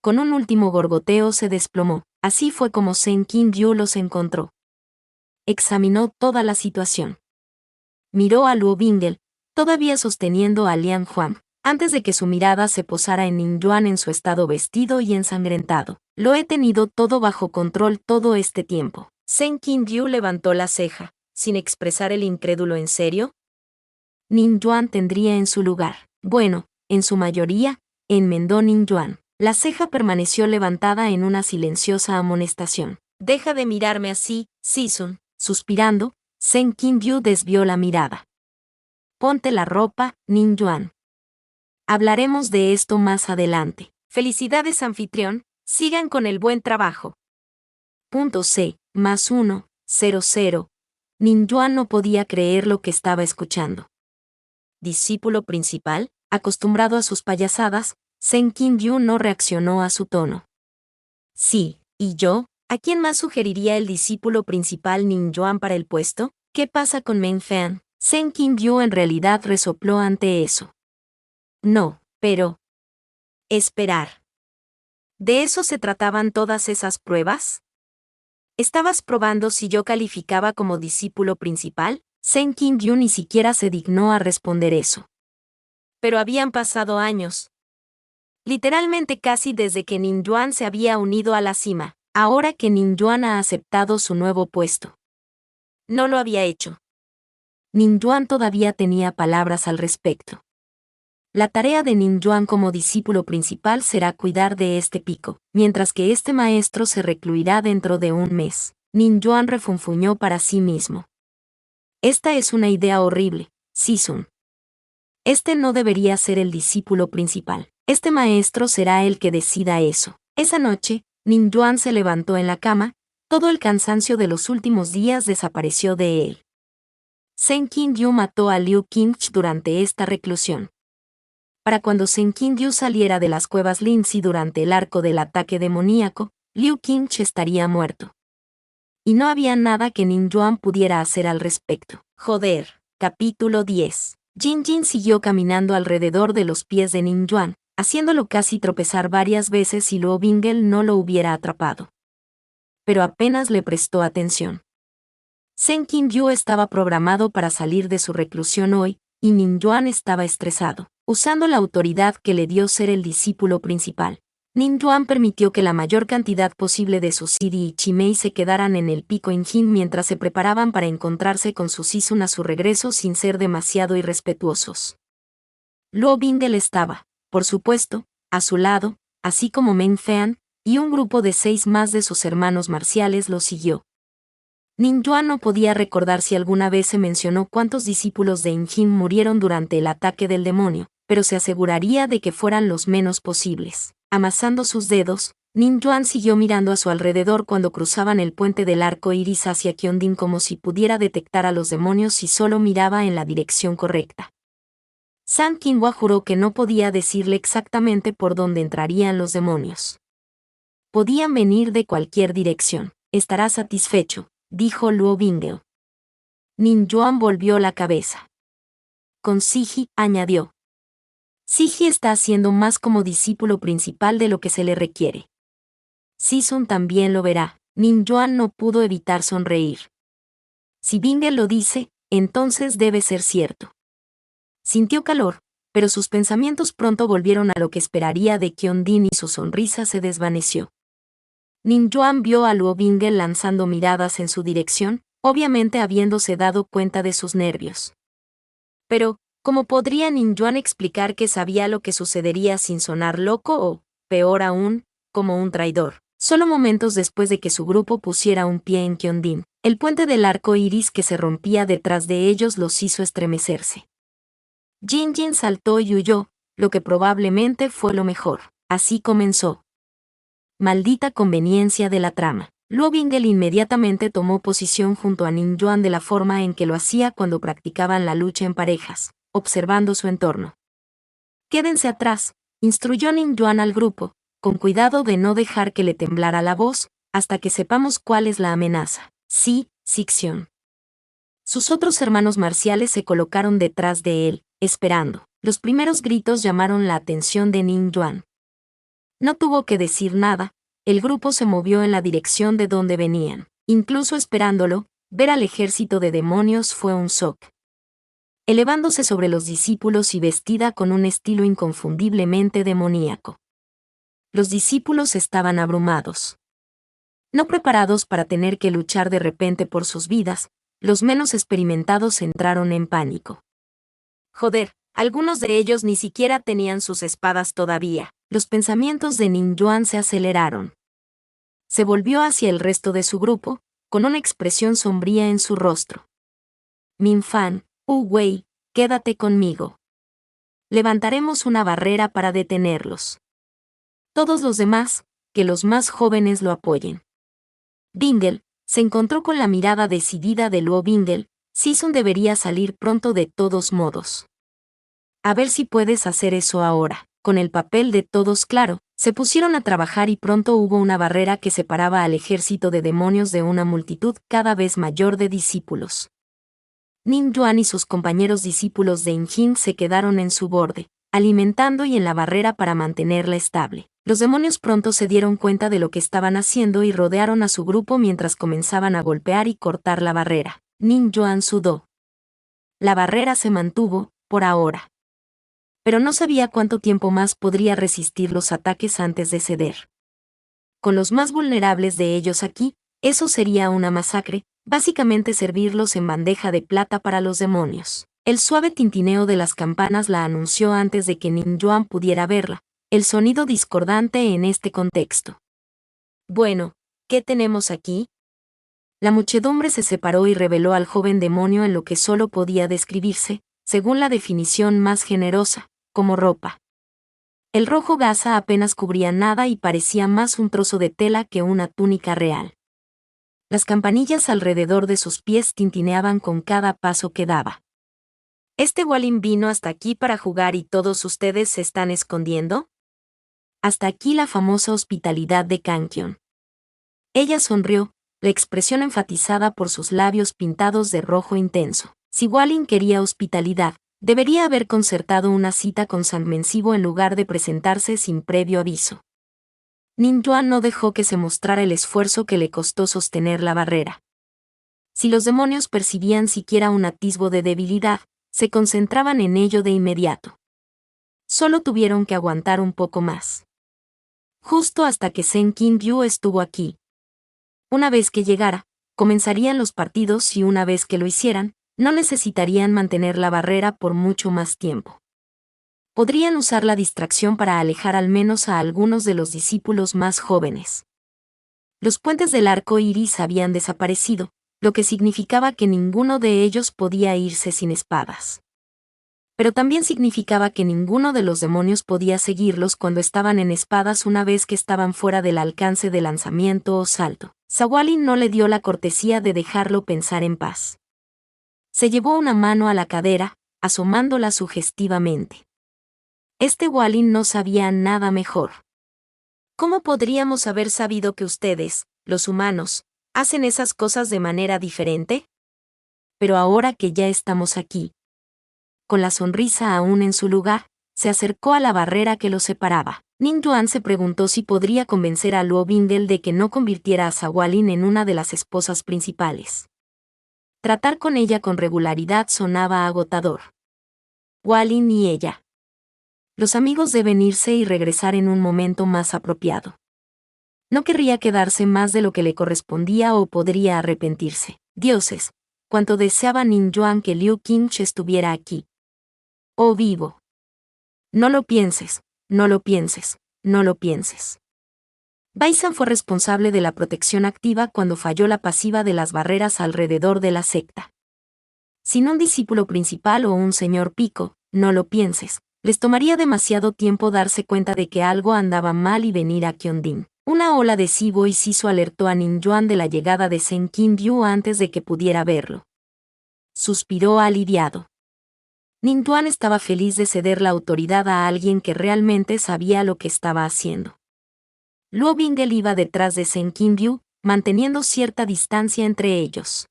Con un último gorgoteo se desplomó. Así fue como Sen Qin-yu los encontró. Examinó toda la situación. Miró a Luo Bingel, todavía sosteniendo a Lian Huan, antes de que su mirada se posara en Ninjuan en su estado vestido y ensangrentado. Lo he tenido todo bajo control todo este tiempo. Sen Qin-yu levantó la ceja, sin expresar el incrédulo en serio. Ninjuan tendría en su lugar. Bueno, en su mayoría, enmendó Ninjuan. La ceja permaneció levantada en una silenciosa amonestación. Deja de mirarme así, Sisun. Suspirando, Sen Qin-yu desvió la mirada. Ponte la ropa, Ninjuan. Hablaremos de esto más adelante. Felicidades, anfitrión, sigan con el buen trabajo. C+1, 00. Ninjuan no podía creer lo que estaba escuchando. Discípulo principal, acostumbrado a sus payasadas, Sen Qin-yu no reaccionó a su tono. Sí, ¿y yo? ¿A quién más sugeriría el discípulo principal Ninjuan para el puesto? ¿Qué pasa con Meng Fan? Sen Qin-yu en realidad resopló ante eso. No, pero... Esperar. ¿De eso se trataban todas esas pruebas? ¿Estabas probando si yo calificaba como discípulo principal? Sen Qin-yu ni siquiera se dignó a responder eso. Pero habían pasado años. Literalmente casi desde que Ninjuan se había unido a la cima, ahora que Ninjuan ha aceptado su nuevo puesto. No lo había hecho. Ninjuan todavía tenía palabras al respecto. La tarea de Ninjuan como discípulo principal será cuidar de este pico, mientras que este maestro se recluirá dentro de un mes. Ninjuan refunfuñó para sí mismo. Esta es una idea horrible, Sisun. Este no debería ser el discípulo principal. Este maestro será el que decida eso. Esa noche, Ninjuan se levantó en la cama, todo el cansancio de los últimos días desapareció de él. Sen Qin-yu mató a Liu Qingche durante esta reclusión. Para cuando Sen Qin-yu saliera de las cuevas Linzi durante el arco del ataque demoníaco, Liu Qingche estaría muerto. Y no había nada que Ninjuan pudiera hacer al respecto. Joder. Capítulo 10. Jin Jin siguió caminando alrededor de los pies de Ninjuan, haciéndolo casi tropezar varias veces si Luo Bingel no lo hubiera atrapado. Pero apenas le prestó atención. Sen Qin-yu estaba programado para salir de su reclusión hoy, y Ninjuan estaba estresado. Usando la autoridad que le dio ser el discípulo principal, Ninjuan permitió que la mayor cantidad posible de sus Sidi y Chimei se quedaran en el pico Injin mientras se preparaban para encontrarse con su Sisun a su regreso sin ser demasiado irrespetuosos. Luo Bingel estaba, por supuesto, a su lado, así como Meng Fan, y un grupo de 6 más de sus hermanos marciales lo siguió. Ninjuan no podía recordar si alguna vez se mencionó cuántos discípulos de Injin murieron durante el ataque del demonio, pero se aseguraría de que fueran los menos posibles. Amasando sus dedos, Ninjuan siguió mirando a su alrededor cuando cruzaban el puente del arco iris hacia Kyondin como si pudiera detectar a los demonios si solo miraba en la dirección correcta. San Qinhua juró que no podía decirle exactamente por dónde entrarían los demonios. Podían venir de cualquier dirección. Estará satisfecho, dijo Luo Bingel. Ninjuan volvió la cabeza. Con Siji, añadió. Siji está haciendo más como discípulo principal de lo que se le requiere. Sisun también lo verá. Ninjuan no pudo evitar sonreír. Si Bingle lo dice, entonces debe ser cierto. Sintió calor, pero sus pensamientos pronto volvieron a lo que esperaría de Hyun-din y su sonrisa se desvaneció. Nin Yuan vio a Luo Bingle lanzando miradas en su dirección, obviamente habiéndose dado cuenta de sus nervios. Pero, ¿cómo podría Nin Yuan explicar que sabía lo que sucedería sin sonar loco o, peor aún, como un traidor? Solo momentos después de que su grupo pusiera un pie en Hyun-din, el puente del arco iris que se rompía detrás de ellos los hizo estremecerse. Jin Jin saltó y huyó, lo que probablemente fue lo mejor. Así comenzó. Maldita conveniencia de la trama. Luo Bingle inmediatamente tomó posición junto a Nin Yuan de la forma en que lo hacía cuando practicaban la lucha en parejas, observando su entorno. Quédense atrás, instruyó Nin Yuan al grupo, con cuidado de no dejar que le temblara la voz, hasta que sepamos cuál es la amenaza. Sí, Sixion. Sus otros hermanos marciales se colocaron detrás de él, esperando. Los primeros gritos llamaron la atención de Nin Yuan. No tuvo que decir nada, el grupo se movió en la dirección de donde venían. Incluso esperándolo, ver al ejército de demonios fue un shock. Elevándose sobre los discípulos y vestida con un estilo inconfundiblemente demoníaco. Los discípulos estaban abrumados. No preparados para tener que luchar de repente por sus vidas, los menos experimentados entraron en pánico. Joder, algunos de ellos ni siquiera tenían sus espadas todavía. Los pensamientos de Nin Yuan se aceleraron. Se volvió hacia el resto de su grupo, con una expresión sombría en su rostro. Min Fan, Wei, quédate conmigo. Levantaremos una barrera para detenerlos. Todos los demás, que los más jóvenes lo apoyen. Bingle se encontró con la mirada decidida de Luo Bingle. Season debería salir pronto de todos modos. A ver si puedes hacer eso ahora. Con el papel de todos claro, se pusieron a trabajar y pronto hubo una barrera que separaba al ejército de demonios de una multitud cada vez mayor de discípulos. Nin Yuan y sus compañeros discípulos de Injin se quedaron en su borde, alimentando y en la barrera para mantenerla estable. Los demonios pronto se dieron cuenta de lo que estaban haciendo y rodearon a su grupo mientras comenzaban a golpear y cortar la barrera. Nin Yuan sudó. La barrera se mantuvo, por ahora. Pero no sabía cuánto tiempo más podría resistir los ataques antes de ceder. Con los más vulnerables de ellos aquí, eso sería una masacre, básicamente servirlos en bandeja de plata para los demonios. El suave tintineo de las campanas la anunció antes de que Nin Yuan pudiera verla, el sonido discordante en este contexto. Bueno, ¿qué tenemos aquí? La muchedumbre se separó y reveló al joven demonio en lo que solo podía describirse, según la definición más generosa, como ropa. El rojo gasa apenas cubría nada y parecía más un trozo de tela que una túnica real. Las campanillas alrededor de sus pies tintineaban con cada paso que daba. ¿Este Walin vino hasta aquí para jugar y todos ustedes se están escondiendo? Hasta aquí la famosa hospitalidad de Kangyeon. Ella sonrió, la expresión enfatizada por sus labios pintados de rojo intenso. Si Walin quería hospitalidad, debería haber concertado una cita con San Mencibo en lugar de presentarse sin previo aviso. Nin Yuan no dejó que se mostrara el esfuerzo que le costó sostener la barrera. Si los demonios percibían siquiera un atisbo de debilidad, se concentraban en ello de inmediato. Solo tuvieron que aguantar un poco más. Justo hasta que Sen Kin-byu estuvo aquí. Una vez que llegara, comenzarían los partidos y una vez que lo hicieran, no necesitarían mantener la barrera por mucho más tiempo. Podrían usar la distracción para alejar al menos a algunos de los discípulos más jóvenes. Los puentes del arco iris habían desaparecido, lo que significaba que ninguno de ellos podía irse sin espadas. Pero también significaba que ninguno de los demonios podía seguirlos cuando estaban en espadas una vez que estaban fuera del alcance de lanzamiento o salto. Sawalin no le dio la cortesía de dejarlo pensar en paz. Se llevó una mano a la cadera, asomándola sugestivamente. Este Walin no sabía nada mejor. ¿Cómo podríamos haber sabido que ustedes, los humanos, hacen esas cosas de manera diferente? Pero ahora que ya estamos aquí, con la sonrisa aún en su lugar, se acercó a la barrera que los separaba. Nin Yuan se preguntó si podría convencer a Luo Bingle de que no convirtiera a Sawalin en una de las esposas principales. Tratar con ella con regularidad sonaba agotador. Hualin y ella. Los amigos deben irse y regresar en un momento más apropiado. No querría quedarse más de lo que le correspondía o podría arrepentirse. Dioses, cuánto deseaba Nin Yuan que Liu Qingche estuviera aquí. Oh vivo. No lo pienses, no lo pienses, no lo pienses. Baisan fue responsable de la protección activa cuando falló la pasiva de las barreras alrededor de la secta. Sin un discípulo principal o un señor pico, no lo pienses, les tomaría demasiado tiempo darse cuenta de que algo andaba mal y venir a Kyondin. Una ola de Sibo y Sisu alertó a Nin Yuan de la llegada de Sen Qingyu antes de que pudiera verlo. Suspiró aliviado. Nin Yuan estaba feliz de ceder la autoridad a alguien que realmente sabía lo que estaba haciendo. Luo Bingel iba detrás de Sen Qingyu, manteniendo cierta distancia entre ellos.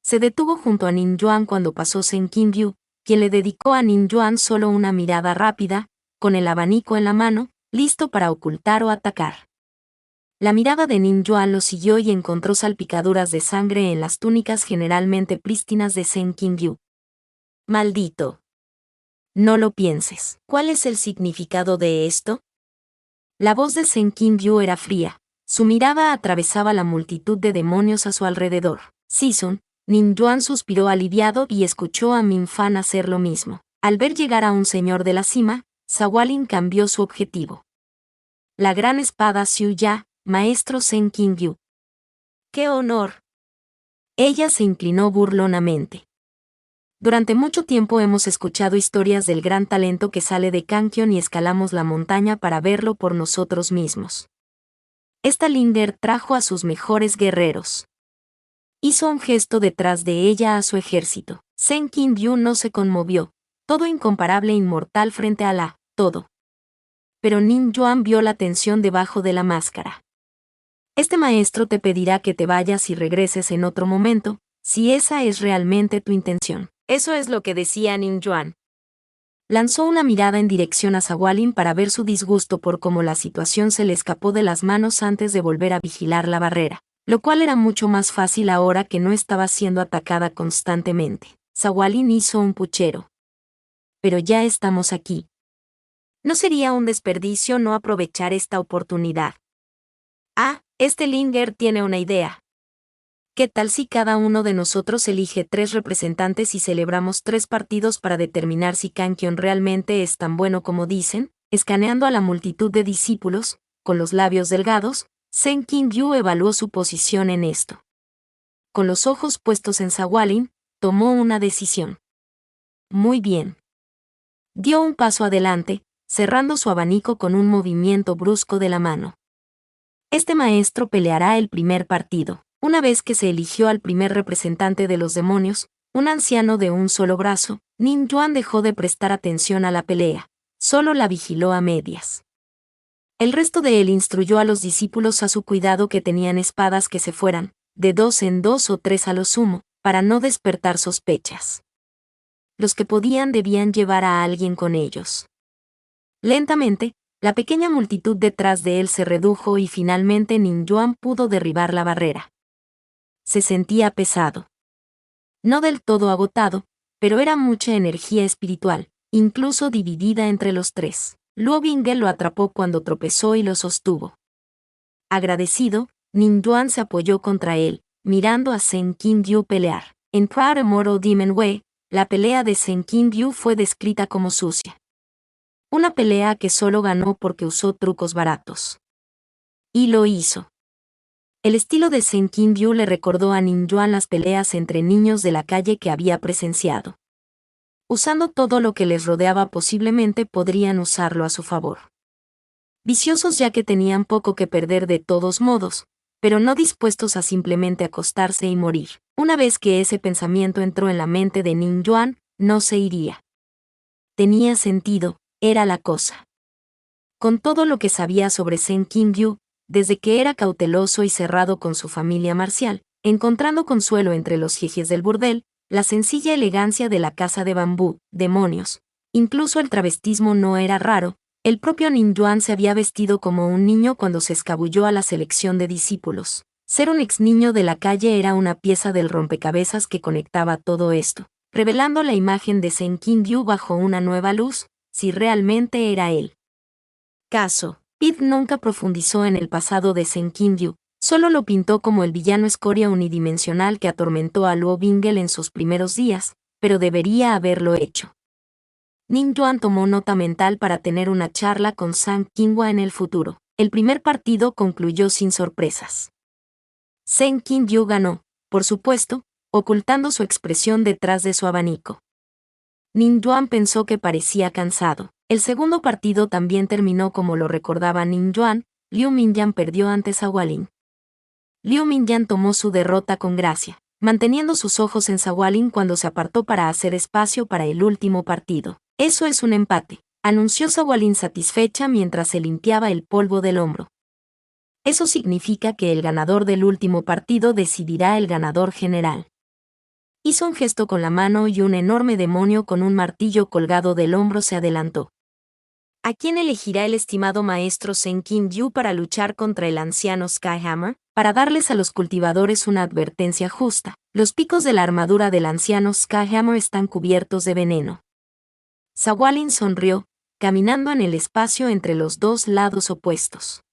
Se detuvo junto a Nin Yuan cuando pasó Sen Qingyu, quien le dedicó a Nin Yuan solo una mirada rápida, con el abanico en la mano, listo para ocultar o atacar. La mirada de Nin Yuan lo siguió y encontró salpicaduras de sangre en las túnicas generalmente prístinas de Sen Qingyu. Maldito. No lo pienses. ¿Cuál es el significado de esto? La voz de Sen Qingyu era fría. Su mirada atravesaba la multitud de demonios a su alrededor. Sisun, Nin Yuan suspiró aliviado y escuchó a Min Fan hacer lo mismo. Al ver llegar a un señor de la cima, Zawalin cambió su objetivo. La gran espada Xiu Ya, maestro Sen Qingyu. ¡Qué honor! Ella se inclinó burlonamente. Durante mucho tiempo hemos escuchado historias del gran talento que sale de Kankion y escalamos la montaña para verlo por nosotros mismos. Esta Linder trajo a sus mejores guerreros. Hizo un gesto detrás de ella a su ejército. Sen Qingyu no se conmovió, todo incomparable e inmortal frente a la todo. Pero Nin Yuan vio la tensión debajo de la máscara. Este maestro te pedirá que te vayas y regreses en otro momento, si esa es realmente tu intención. Eso es lo que decía Nin Yuan. Lanzó una mirada en dirección a Zawalin para ver su disgusto por cómo la situación se le escapó de las manos antes de volver a vigilar la barrera, lo cual era mucho más fácil ahora que no estaba siendo atacada constantemente. Zawalin hizo un puchero. Pero ya estamos aquí. ¿No sería un desperdicio no aprovechar esta oportunidad? Ah, este Linger tiene una idea. ¿Qué tal si cada uno de nosotros elige 3 representantes y celebramos 3 partidos para determinar si Kankion realmente es tan bueno como dicen? Escaneando a la multitud de discípulos, con los labios delgados, Sen Qingyu evaluó su posición en esto. Con los ojos puestos en Zawalin, tomó una decisión. Muy bien. Dio un paso adelante, cerrando su abanico con un movimiento brusco de la mano. Este maestro peleará el primer partido. Una vez que se eligió al primer representante de los demonios, un anciano de un solo brazo, Nin Yuan dejó de prestar atención a la pelea, solo la vigiló a medias. El resto de él instruyó a los discípulos a su cuidado que tenían espadas que se fueran, de 2 en 2 o 3 a lo sumo, para no despertar sospechas. Los que podían debían llevar a alguien con ellos. Lentamente, la pequeña multitud detrás de él se redujo y finalmente Nin Yuan pudo derribar la barrera. Se sentía pesado. No del todo agotado, pero era mucha energía espiritual, incluso dividida entre los 3. Luo Bingel lo atrapó cuando tropezó y lo sostuvo. Agradecido, Nin Yuan se apoyó contra él, mirando a Sen Qingyu pelear. En Proud Immortal Demon Way, la pelea de Sen Qingyu fue descrita como sucia. Una pelea que solo ganó porque usó trucos baratos. Y lo hizo. El estilo de Sen Qingyu le recordó a Nin Yuan las peleas entre niños de la calle que había presenciado. Usando todo lo que les rodeaba posiblemente podrían usarlo a su favor. Viciosos ya que tenían poco que perder de todos modos, pero no dispuestos a simplemente acostarse y morir. Una vez que ese pensamiento entró en la mente de Nin Yuan, no se iría. Tenía sentido, era la cosa. Con todo lo que sabía sobre Sen Qingyu, desde que era cauteloso y cerrado con su familia marcial, encontrando consuelo entre los jejes del burdel, la sencilla elegancia de la casa de bambú, demonios. Incluso el travestismo no era raro, el propio Nin Yuan se había vestido como un niño cuando se escabulló a la selección de discípulos. Ser un ex niño de la calle era una pieza del rompecabezas que conectaba todo esto, revelando la imagen de Seng Kim-gyu bajo una nueva luz, si realmente era él. Caso. Pete nunca profundizó en el pasado de Seng Kim-gyu, solo lo pintó como el villano escoria unidimensional que atormentó a Luo Bingel en sus primeros días, pero debería haberlo hecho. Nim Yuan tomó nota mental para tener una charla con Sang Kim-hwa en el futuro. El primer partido concluyó sin sorpresas. Seng Kim-gyu ganó, por supuesto, ocultando su expresión detrás de su abanico. Nim Yuan pensó que parecía cansado. El segundo partido también terminó como lo recordaba Nim Yuan. Liu Minyan perdió ante Zawalin. Liu Minyan tomó su derrota con gracia, manteniendo sus ojos en Zawalin cuando se apartó para hacer espacio para el último partido. Eso es un empate, anunció Zawalin satisfecha mientras se limpiaba el polvo del hombro. Eso significa que el ganador del último partido decidirá el ganador general. Hizo un gesto con la mano y un enorme demonio con un martillo colgado del hombro se adelantó. ¿A quién elegirá el estimado maestro Seng Kim-gyu para luchar contra el anciano Skyhammer? Para darles a los cultivadores una advertencia justa, los picos de la armadura del anciano Skyhammer están cubiertos de veneno. Zawalin sonrió, caminando en el espacio entre los dos lados opuestos.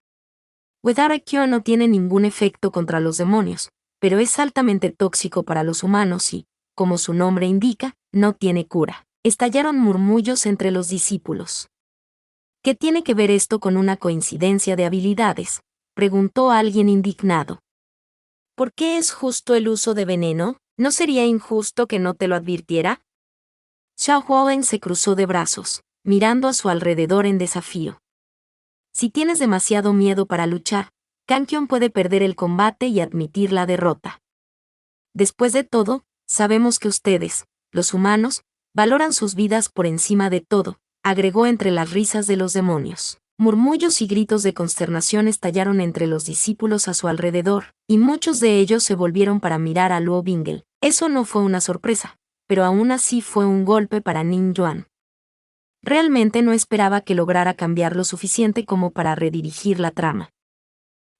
Without a Cure no tiene ningún efecto contra los demonios, pero es altamente tóxico para los humanos y, como su nombre indica, no tiene cura. Estallaron murmullos entre los discípulos. ¿Qué tiene que ver esto con una coincidencia de habilidades?, preguntó alguien indignado. ¿Por qué es justo el uso de veneno? ¿No sería injusto que no te lo advirtiera? Xiao Huowen se cruzó de brazos, mirando a su alrededor en desafío. Si tienes demasiado miedo para luchar, Kangkyun puede perder el combate y admitir la derrota. Después de todo, sabemos que ustedes, los humanos, valoran sus vidas por encima de todo, agregó entre las risas de los demonios. Murmullos y gritos de consternación estallaron entre los discípulos a su alrededor, y muchos de ellos se volvieron para mirar a Luo Bingel. Eso no fue una sorpresa, pero aún así fue un golpe para Nim Yuan. Realmente no esperaba que lograra cambiar lo suficiente como para redirigir la trama.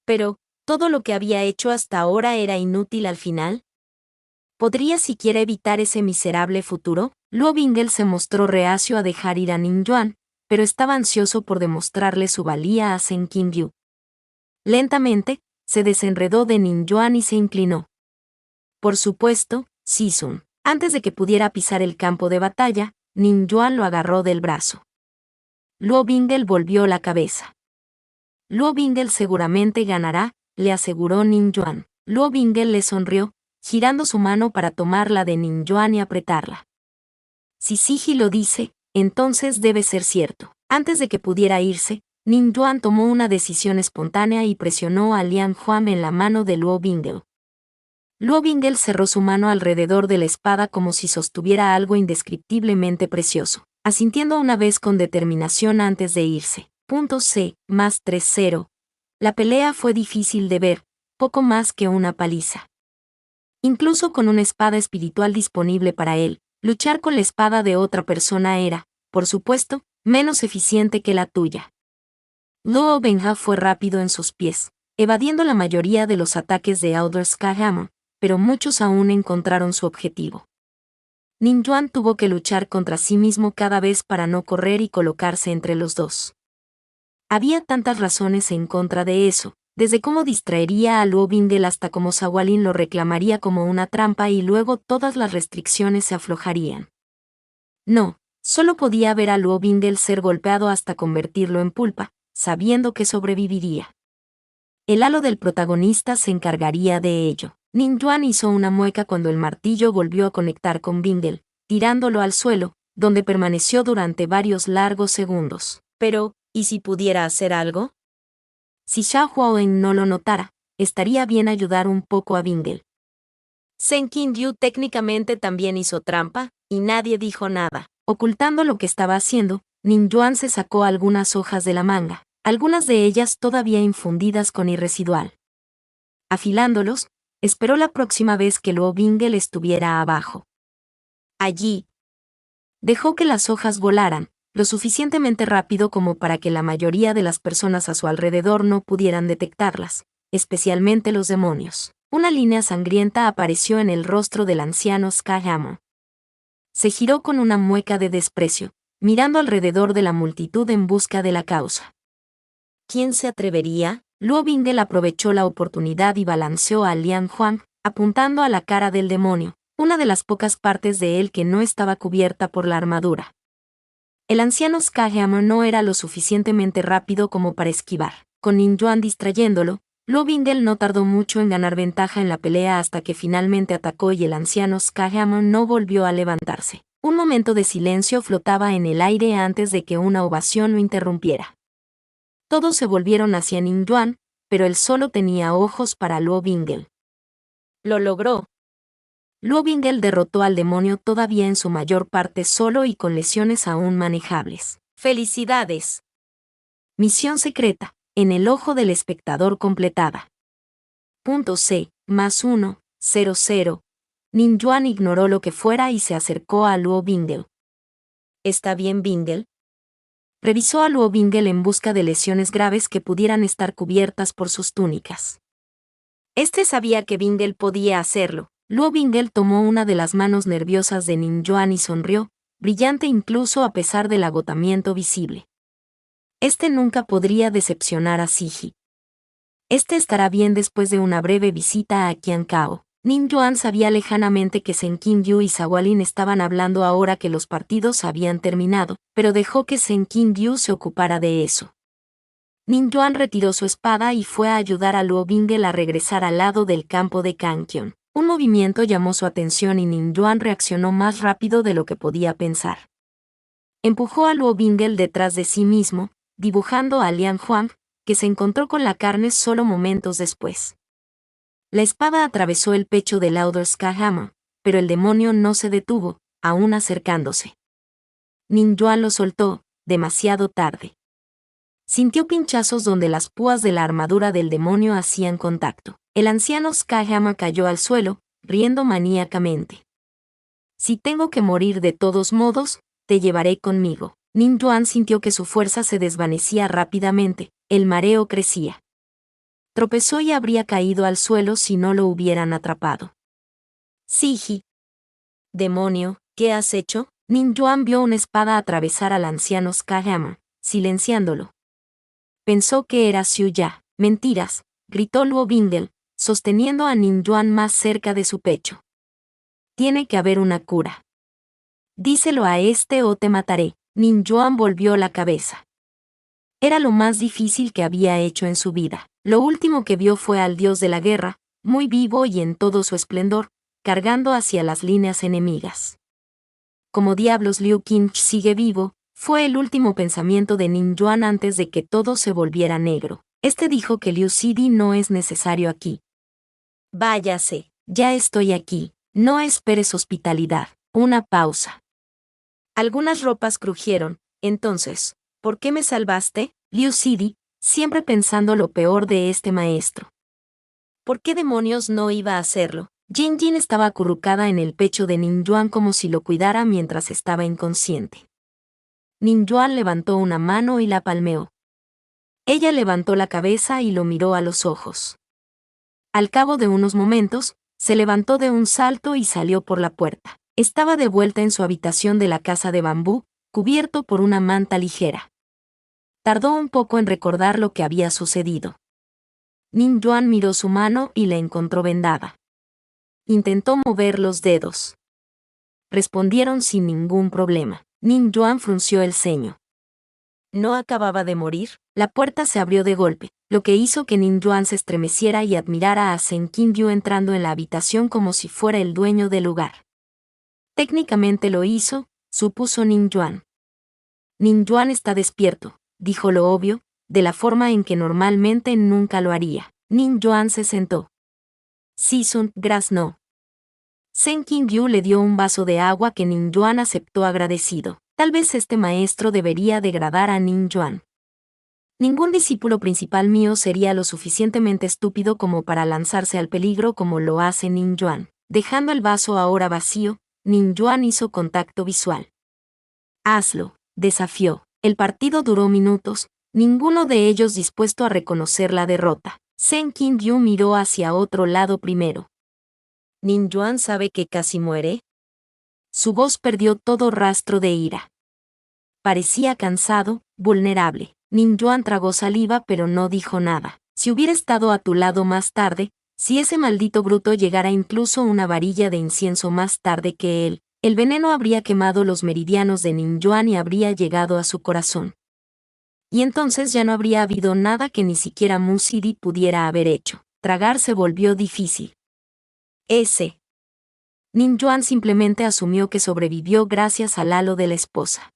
Pero, ¿todo lo que había hecho hasta ahora era inútil al final? ¿Podría siquiera evitar ese miserable futuro? Luo Bingel se mostró reacio a dejar ir a Nim Yuan, pero estaba ansioso por demostrarle su valía a Seng Kim-gyu. Lentamente, se desenredó de Nim Yuan y se inclinó. Por supuesto, Si-sun. Antes de que pudiera pisar el campo de batalla, Nim Yuan lo agarró del brazo. Luo Bingel volvió la cabeza. Luo Bingel seguramente ganará, le aseguró Nim Yuan. Luo Bingel le sonrió, girando su mano para tomarla de Nim Yuan y apretarla. Si Siji lo dice, entonces debe ser cierto. Antes de que pudiera irse, Nim Yuan tomó una decisión espontánea y presionó a Lian Huam en la mano de Luo Bingel. Luo Bingel cerró su mano alrededor de la espada como si sostuviera algo indescriptiblemente precioso, asintiendo una vez con determinación antes de irse. C, más 3-0. La pelea fue difícil de ver, poco más que una paliza. Incluso con una espada espiritual disponible para él, luchar con la espada de otra persona era, por supuesto, menos eficiente que la tuya. Luo Benja fue rápido en sus pies, evadiendo la mayoría de los ataques de Elder Skyhammer, pero muchos aún encontraron su objetivo. Nim Yuan tuvo que luchar contra sí mismo cada vez para no correr y colocarse entre los dos. Había tantas razones en contra de eso, desde cómo distraería a Luo Bingel hasta cómo Zawalin lo reclamaría como una trampa y luego todas las restricciones se aflojarían. No, solo podía ver a Luo Bingel ser golpeado hasta convertirlo en pulpa, sabiendo que sobreviviría. El halo del protagonista se encargaría de ello. Nim Yuan hizo una mueca cuando el martillo volvió a conectar con Bingel, tirándolo al suelo, donde permaneció durante varios largos segundos. Pero, ¿y si pudiera hacer algo? Si Xiao Huowen no lo notara, estaría bien ayudar un poco a Bingel. Seng Kim-gyu técnicamente también hizo trampa, y nadie dijo nada. Ocultando lo que estaba haciendo, Nim Yuan se sacó algunas hojas de la manga, algunas de ellas todavía infundidas con irresidual. Afilándolos, esperó la próxima vez que Luo Bingel estuviera abajo. Allí. Dejó que las hojas volaran, lo suficientemente rápido como para que la mayoría de las personas a su alrededor no pudieran detectarlas, especialmente los demonios. Una línea sangrienta apareció en el rostro del anciano Skyhammer. Se giró con una mueca de desprecio, mirando alrededor de la multitud en busca de la causa. ¿Quién se atrevería? Luo Bingle aprovechó la oportunidad y balanceó a Lian Huang, apuntando a la cara del demonio, una de las pocas partes de él que no estaba cubierta por la armadura. El anciano Skyhammer no era lo suficientemente rápido como para esquivar. Con Ning Yuan distrayéndolo, Luo Bingle no tardó mucho en ganar ventaja en la pelea hasta que finalmente atacó y el anciano Skyhammer no volvió a levantarse. Un momento de silencio flotaba en el aire antes de que una ovación lo interrumpiera. Todos se volvieron hacia Ning Yuan, pero él solo tenía ojos para Luo Bingle. Lo logró. Luo Bingle derrotó al demonio todavía en su mayor parte solo y con lesiones aún manejables. ¡Felicidades! Misión secreta, en el ojo del espectador completada. Punto C, +1, 00. Ning Yuan ignoró lo que fuera y se acercó a Luo Bingle. ¿Está bien, Bingle? Revisó a Luo Bingle en busca de lesiones graves que pudieran estar cubiertas por sus túnicas. Este sabía que Bingle podía hacerlo. Luo Bingle tomó una de las manos nerviosas de Ning Yuan y sonrió, brillante incluso a pesar del agotamiento visible. Este nunca podría decepcionar a Siji. Este estará bien después de una breve visita a Qiankao. Ning Yuan sabía lejanamente que Shen Qingyu y Zawalin estaban hablando ahora que los partidos habían terminado, pero dejó que Shen Qingyu se ocupara de eso. Ning Yuan retiró su espada y fue a ayudar a Luo Bingle a regresar al lado del campo de Kangqion. Un movimiento llamó su atención y Ning Yuan reaccionó más rápido de lo que podía pensar. Empujó a Luo Bingle detrás de sí mismo, dibujando a Lian Huang, que se encontró con la carne solo momentos después. La espada atravesó el pecho de Lauder Skyhammer, pero el demonio no se detuvo, aún acercándose. Ning Yuan lo soltó, demasiado tarde. Sintió pinchazos donde las púas de la armadura del demonio hacían contacto. El anciano Skyhammer cayó al suelo, riendo maníacamente. Si tengo que morir de todos modos, te llevaré conmigo. Ning Yuan sintió que su fuerza se desvanecía rápidamente, el mareo crecía. Tropezó y habría caído al suelo si no lo hubieran atrapado. Siji. Demonio, ¿qué has hecho? Ning Yuan vio una espada atravesar al anciano Skyhammer, silenciándolo. Pensó que era Xu Ya. Mentiras, gritó Luo Bingle, sosteniendo a Ning Yuan más cerca de su pecho. Tiene que haber una cura. Díselo a este o te mataré. Ning Yuan volvió la cabeza. Era lo más difícil que había hecho en su vida. Lo último que vio fue al dios de la guerra, muy vivo y en todo su esplendor, cargando hacia las líneas enemigas. ¿Cómo diablos Liu Qingche sigue vivo? Fue el último pensamiento de Ning Yuan antes de que todo se volviera negro. Este dijo que Liu Sidi no es necesario aquí. Váyase, ya estoy aquí, no esperes hospitalidad. Una pausa. Algunas ropas crujieron. Entonces, ¿por qué me salvaste? Liu Sidi, siempre pensando lo peor de este maestro. ¿Por qué demonios no iba a hacerlo? Jin Jin estaba acurrucada en el pecho de Ning Yuan como si lo cuidara mientras estaba inconsciente. Ning Yuan levantó una mano y la palmeó. Ella levantó la cabeza y lo miró a los ojos. Al cabo de unos momentos, se levantó de un salto y salió por la puerta. Estaba de vuelta en su habitación de la casa de bambú, cubierto por una manta ligera. Tardó un poco en recordar lo que había sucedido. Ning Yuan miró su mano y la encontró vendada. Intentó mover los dedos. Respondieron sin ningún problema. Ning Yuan frunció el ceño. ¿No acababa de morir? La puerta se abrió de golpe, lo que hizo que Ning Yuan se estremeciera y admirara a Shen Qingyu entrando en la habitación como si fuera el dueño del lugar. Técnicamente lo hizo, supuso Ning Yuan. Ning Yuan está despierto, dijo lo obvio, de la forma en que normalmente nunca lo haría. Ning Yuan se sentó. Season Grass no. Shen Qingyu le dio un vaso de agua que Ning Yuan aceptó agradecido. Tal vez este maestro debería degradar a Ning Yuan. Ningún discípulo principal mío sería lo suficientemente estúpido como para lanzarse al peligro como lo hace Ning Yuan. Dejando el vaso ahora vacío, Ning Yuan hizo contacto visual. Hazlo, desafió. El partido duró minutos, ninguno de ellos dispuesto a reconocer la derrota. Seng Kim-gyu miró hacia otro lado primero. ¿Nin Yuan sabe que casi muere? Su voz perdió todo rastro de ira. Parecía cansado, vulnerable. Nin Yuan tragó saliva pero no dijo nada. Si hubiera estado a tu lado más tarde, si ese maldito bruto llegara incluso una varilla de incienso más tarde que él, el veneno habría quemado los meridianos de Nin Yuan y habría llegado a su corazón. Y entonces ya no habría habido nada que ni siquiera Mu Sidi pudiera haber hecho. Tragar se volvió difícil. Nin Yuan simplemente asumió que sobrevivió gracias al halo de la esposa.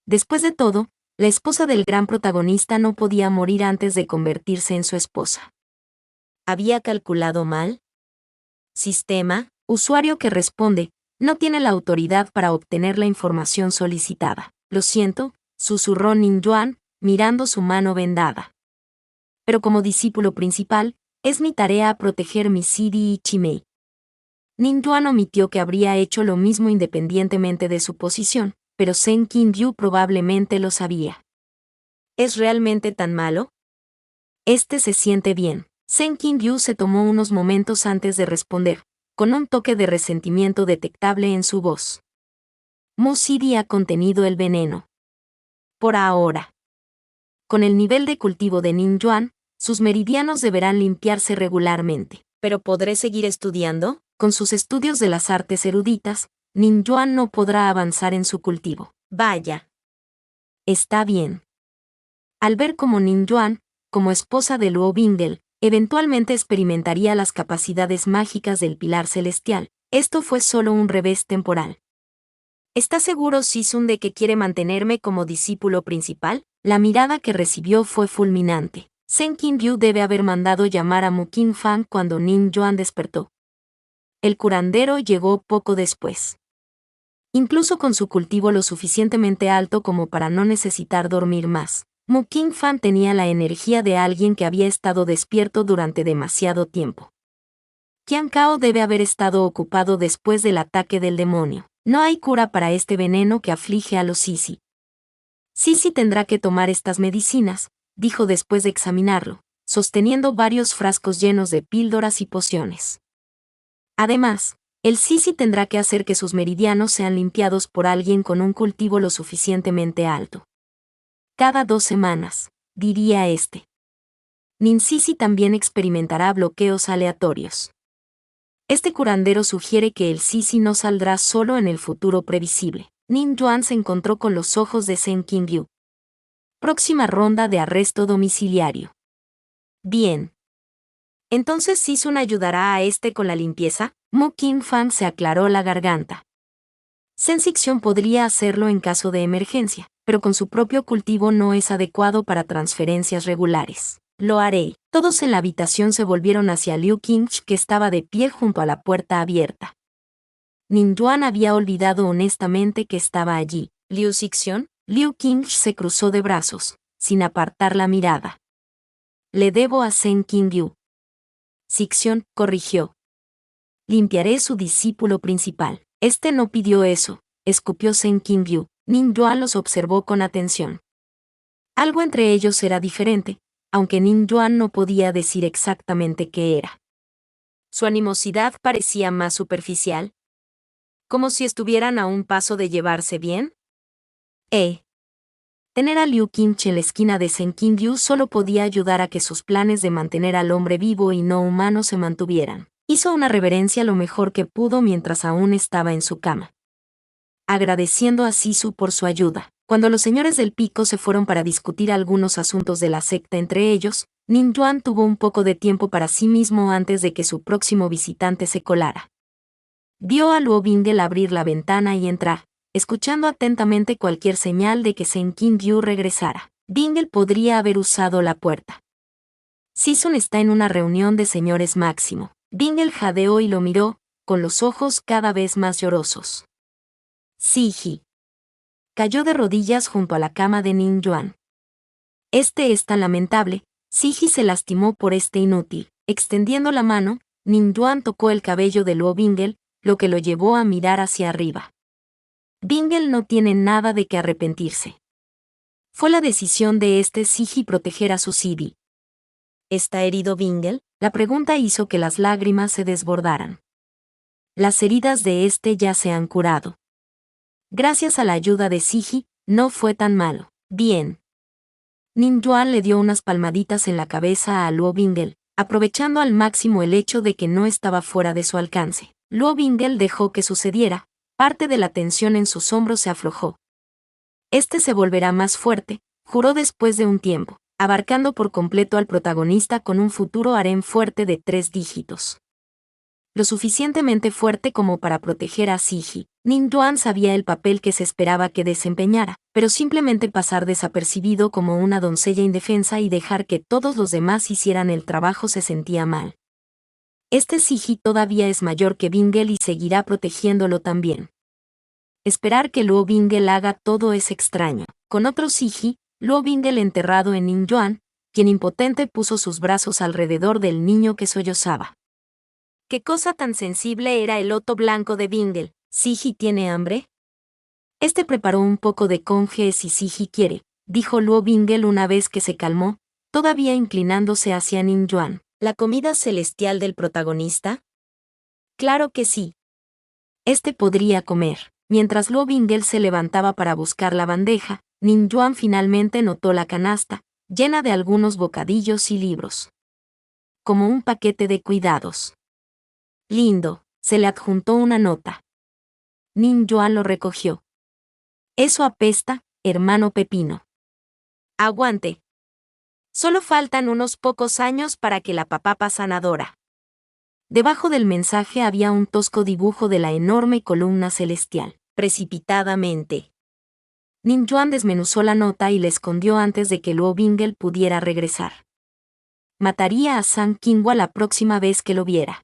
Después de todo, la esposa del gran protagonista no podía morir antes de convertirse en su esposa. ¿Había calculado mal? Sistema, usuario que responde, no tiene la autoridad para obtener la información solicitada. Lo siento, susurró Nin Yuan, mirando su mano vendada. Pero como discípulo principal, es mi tarea proteger mi Sidi y Chimei. Nin Yuan omitió que habría hecho lo mismo independientemente de su posición, pero Seng Kim-gyu probablemente lo sabía. ¿Es realmente tan malo? Se siente bien. Seng Kim-gyu se tomó unos momentos antes de responder, con un toque de resentimiento detectable en su voz. Mu Sidi ha contenido el veneno. Por ahora. Con el nivel de cultivo de Nin Yuan, sus meridianos deberán limpiarse regularmente. ¿Pero podré seguir estudiando? Con sus estudios de las artes eruditas, Nin Yuan no podrá avanzar en su cultivo. Vaya. Está bien. Al ver cómo Nin Yuan, como esposa de Luo Bingel, eventualmente experimentaría las capacidades mágicas del pilar celestial, esto fue solo un revés temporal. ¿Está seguro Sisun de que quiere mantenerme como discípulo principal? La mirada que recibió fue fulminante. Seng Kim-gyu debe haber mandado llamar a Mu King-fan cuando Nin Yuan despertó. El curandero llegó poco después. Incluso con su cultivo lo suficientemente alto como para no necesitar dormir más, Mu King-fan tenía la energía de alguien que había estado despierto durante demasiado tiempo. Qian Cao debe haber estado ocupado después del ataque del demonio. No hay cura para este veneno que aflige a los Sisi. Sisi tendrá que tomar estas medicinas, dijo después de examinarlo, sosteniendo varios frascos llenos de píldoras y pociones. Además, el Sisi tendrá que hacer que sus meridianos sean limpiados por alguien con un cultivo lo suficientemente alto. Cada 2 semanas, diría Nin Sisi también experimentará bloqueos aleatorios. Este curandero sugiere que el Sisi no saldrá solo en el futuro previsible. Nin Yuan se encontró con los ojos de Seng Kim-gyu. Próxima ronda de arresto domiciliario. Bien. ¿Entonces Sisun ayudará a con la limpieza? Mu King-fan se aclaró la garganta. Sensicción podría hacerlo en caso de emergencia, pero con su propio cultivo no es adecuado para transferencias regulares. Lo haré. Todos en la habitación se volvieron hacia Liu Qingche, que estaba de pie junto a la puerta abierta. Nin Yuan había olvidado honestamente que estaba allí. ¿Liu Sixion? Liu Qingche se cruzó de brazos, sin apartar la mirada. Le debo a Seng Kim-gyu. Sixion, corrigió. Limpiaré su discípulo principal. No pidió eso, escupió Seng Kim-gyu. Nin Yuan los observó con atención. Algo entre ellos era diferente, aunque Nin Yuan no podía decir exactamente qué era. Su animosidad parecía más superficial. Como si estuvieran a un paso de llevarse bien. Tener a Liu Qingche en la esquina de Seng Kim-gyu solo podía ayudar a que sus planes de mantener al hombre vivo y no humano se mantuvieran. Hizo una reverencia lo mejor que pudo mientras aún estaba en su cama, agradeciendo a Sisu por su ayuda. Cuando los señores del pico se fueron para discutir algunos asuntos de la secta entre ellos, Nin Yuan tuvo un poco de tiempo para sí mismo antes de que su próximo visitante se colara. Vio a Luo Bingel abrir la ventana y entrar, escuchando atentamente cualquier señal de que Seng Kim-gyu regresara. Bingel podría haber usado la puerta. Sisun está en una reunión de señores máximo. Bingel jadeó y lo miró, con los ojos cada vez más llorosos. Siji. Cayó de rodillas junto a la cama de Nin Yuan. Es tan lamentable. Siji se lastimó por inútil. Extendiendo la mano, Nin Yuan tocó el cabello de Luo Bingel, lo que lo llevó a mirar hacia arriba. Bingel no tiene nada de que arrepentirse. Fue la decisión de Siji proteger a su Sidi. ¿Está herido Bingle? La pregunta hizo que las lágrimas se desbordaran. Las heridas de este ya se han curado. Gracias a la ayuda de Siji, no fue tan malo. Bien. Nin Yuan le dio unas palmaditas en la cabeza a Luo Bingle, aprovechando al máximo el hecho de que no estaba fuera de su alcance. Luo Bingle dejó que sucediera, parte de la tensión en sus hombros se aflojó. Este se volverá más fuerte, juró después de un tiempo, abarcando por completo al protagonista con un futuro harén fuerte de 3 dígitos. Lo suficientemente fuerte como para proteger a Siji. Nin Yuan sabía el papel que se esperaba que desempeñara, pero simplemente pasar desapercibido como una doncella indefensa y dejar que todos los demás hicieran el trabajo se sentía mal. Este Siji todavía es mayor que Bingle y seguirá protegiéndolo también. Esperar que Luo Bingle haga todo es extraño. Con otro Siji, Luo Bingle enterrado en Nin Yuan, quien impotente puso sus brazos alrededor del niño que sollozaba. ¿Qué cosa tan sensible era el loto blanco de Bingle? ¿Siji tiene hambre? Este preparó un poco de conge si Siji quiere, dijo Luo Bingle una vez que se calmó, todavía inclinándose hacia Nin Yuan. ¿La comida celestial del protagonista? Claro que sí. Este podría comer. Mientras Luo Bingle se levantaba para buscar la bandeja, Nin Yuan finalmente notó la canasta, llena de algunos bocadillos y libros. Como un paquete de cuidados. Lindo, se le adjuntó una nota. Nin Yuan lo recogió. Eso apesta, hermano Pepino. Aguante. Solo faltan unos pocos años para que la papapa sanadora. Debajo del mensaje había un tosco dibujo de la enorme columna celestial. Precipitadamente. Nin Yuan desmenuzó la nota y la escondió antes de que Luo Bingle pudiera regresar. Mataría a San Qinghua la próxima vez que lo viera.